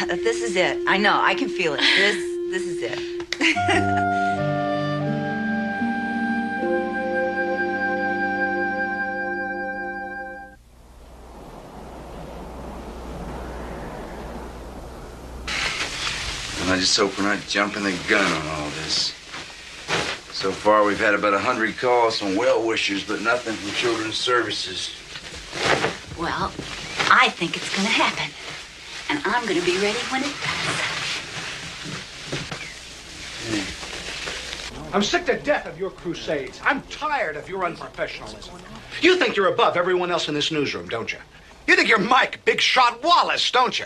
This is it. I know. I can feel it. This is it.
And I just hope we're not jumping the gun on all this. So far, we've had about 100 calls from well-wishers, but nothing from Children's Services.
Well, I think it's going to happen. And I'm going to be ready when it does.
I'm sick to death of your crusades. I'm tired of your unprofessionalism. You think you're above everyone else in this newsroom, don't you? You think you're Mike Big Shot Wallace, don't you?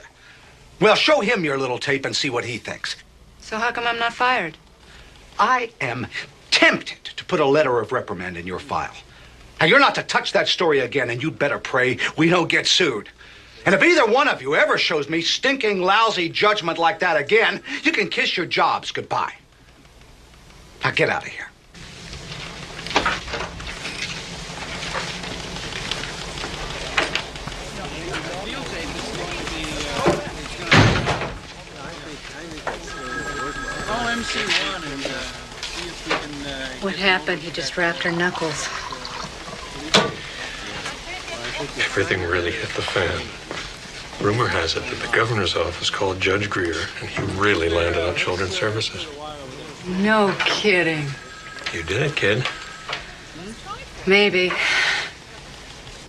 Well, show him your little tape and see what he thinks.
So how come I'm not fired?
I am tempted to put a letter of reprimand in your file. Now, you're not to touch that story again, and you'd better pray we don't get sued. And if either one of you ever shows me stinking, lousy judgment like that again, you can kiss your jobs goodbye. Now, get out of here.
MC1 and see if we can...
What happened? He just wrapped her knuckles.
Everything really hit the fan. Rumor has it that the governor's office called Judge Greer, and he really landed on Children's Services.
No kidding.
You did it, kid.
Maybe.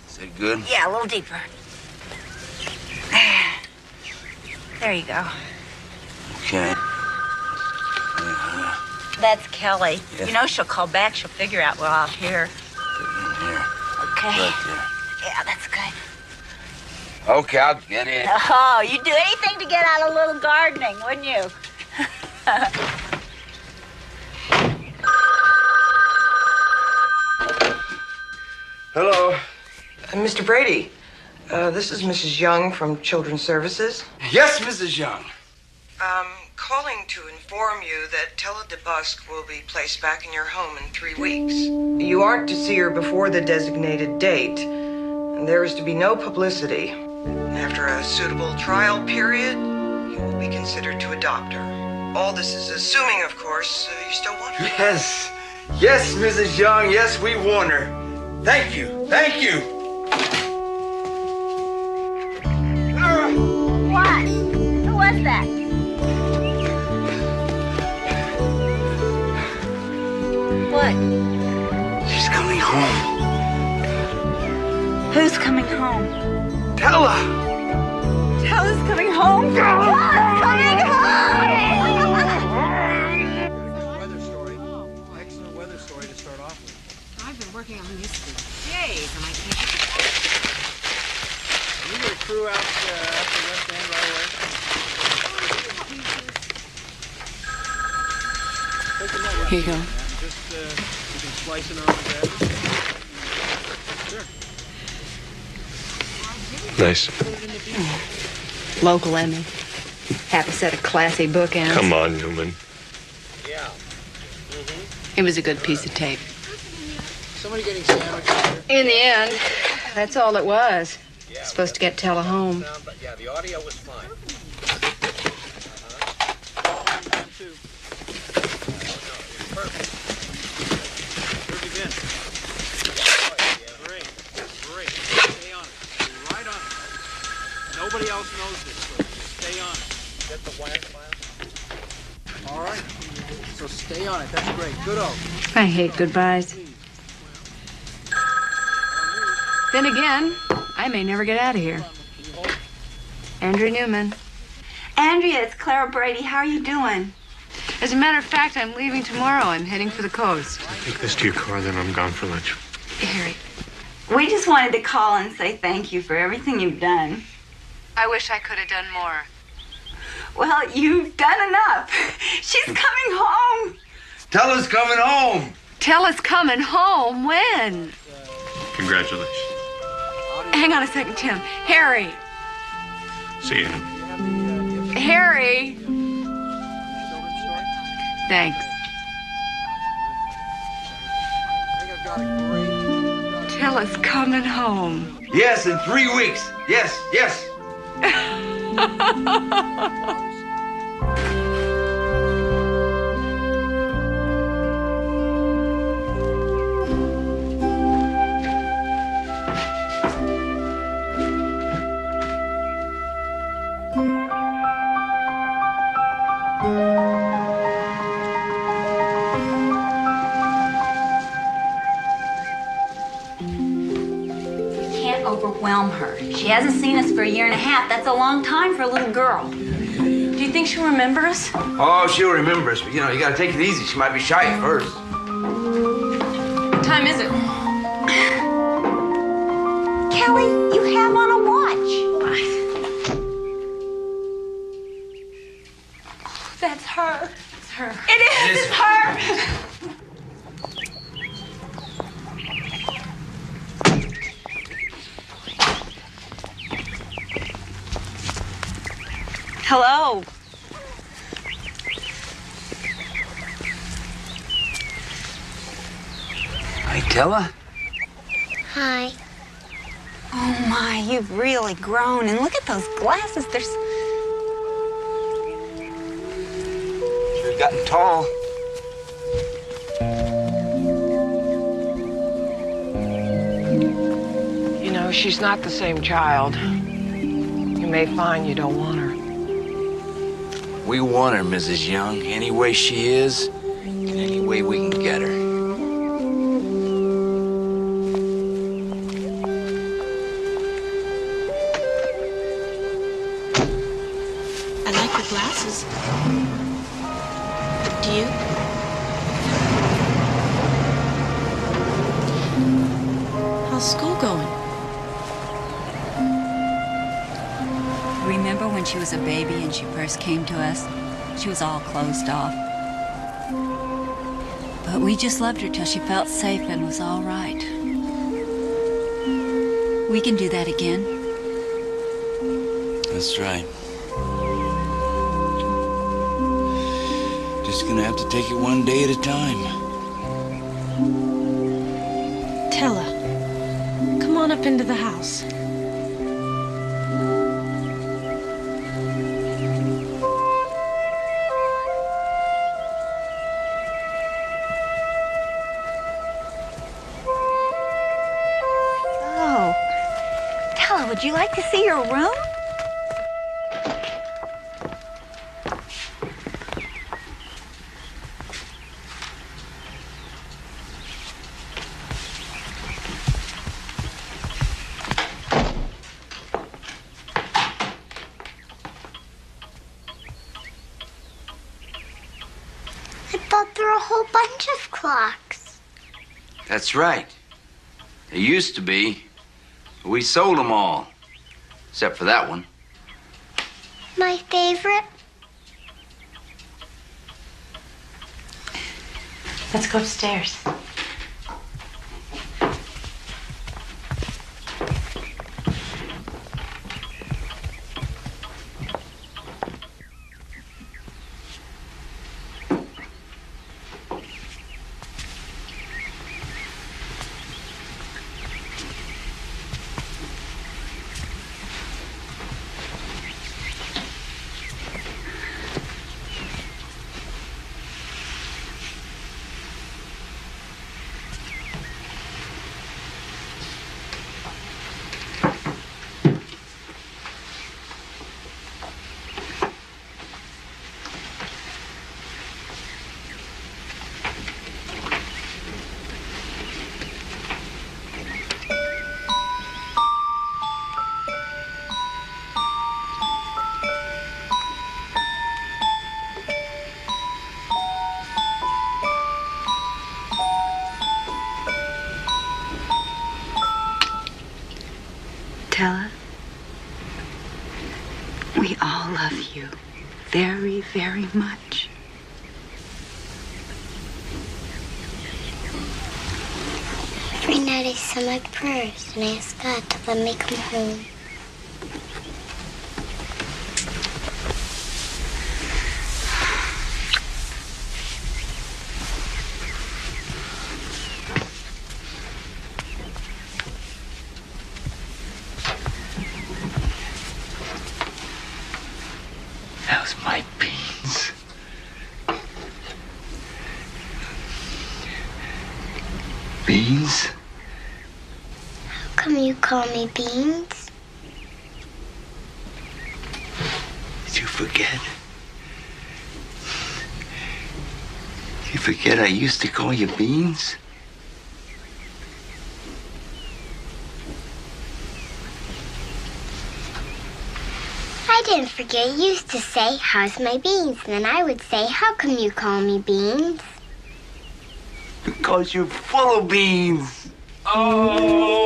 Is it good?
Yeah, a little deeper. There you go.
Okay.
That's Kelly.
Yeah.
You know she'll call back. She'll figure out we're off here.
Here.
Okay.
Right there.
Yeah, that's good.
Okay, I'll get in.
Oh, you'd do anything to get out a little gardening, wouldn't you?
Hello.
Mr. Brady, this is Mrs. Young from Children's Services.
Yes, Mrs. Young.
Calling to inform you that Tella DeBusk will be placed back in your home in 3 weeks. You aren't to see her before the designated date, and there is to be no publicity. After a suitable trial period, you will be considered to adopt her. All this is assuming, of course, you still want her.
Yes. Yes, Mrs. Young. Yes, we want her. Thank you. Thank you.
What? Who was that? What?
She's coming home.
Who's coming home?
Tella.
Tella's coming home? Tella's coming home!
Weather story. Excellent weather story to start off with.
I've been working on this for days, and I can't.
Can we get a crew out after West End right away? Take a note.
Here you go.
Just, you can slice it on the bed. Sure.
Nice.
Local Emmy. Half a set of classy bookends.
Come on, Newman.
Yeah.
It was a good piece of tape.
Somebody getting sandwiches here?
In the end, that's all it was.
Yeah,
Supposed to get Tella home.
But yeah, the audio was fine. Perfect. Where have you been? Great. Great. Stay on it. Stay right on it. Nobody else knows this, so just stay on it. Get the wire file. All right. So stay on it. That's great. Good-o.
I hate goodbyes. Then again, I may never get out of here. Andrew Newman.
Andrea, it's Clara Brady. How are you doing?
As a matter of fact, I'm leaving tomorrow. I'm heading for the coast.
Take this to your car, then I'm gone for lunch.
Harry,
We just wanted to call and say thank you for everything you've done.
I wish I could have done more.
Well, you've done enough. She's coming home.
Tella's coming home.
Tella's coming home. When?
Congratulations.
Hang on a second, Tim. Harry.
See you.
Harry. Thanks. Tella's coming home.
Yes, in 3 weeks. Yes, yes.
Can't overwhelm her. She hasn't seen us for a year and a half. That's a long time for a little girl.
Do you think she'll remember us?
Oh, she'll remember us, but you gotta take it easy. She might be shy at first.
What time is it?
Kelly, you have on a watch.
That's her. It's her.
It is. It's her.
Hello.
Hi, Tella.
Hi.
Oh my, you've really grown. And look at those glasses. They're
You've gotten tall.
You know, she's not the same child. You may find you don't want her.
We want her, Mrs. Young, any way she is, and any way we can get her.
I like the glasses. Do you? How's school going?
Remember when she was a baby and she first came to us? She was all closed off. But we just loved her till she felt safe and was all right. We can do that again.
That's right. Just gonna have to take it one day at a time.
Tella, come on up into the house.
Oh, Tella, would you like to see your room?
I thought there were a whole bunch of clocks.
That's right. There used to be. We sold them all. Except for that one.
My favorite.
Let's go upstairs.
Tella, we all love you very, very much.
Every night I say my prayers and ask God to let me come home.
How's my beans? Beans?
How come you call me Beans?
Did you forget? You forget I used to call you Beans?
I didn't forget. You used to say, how's my beans? And then I would say, how come you call me Beans?
Because you're full of beans. Oh!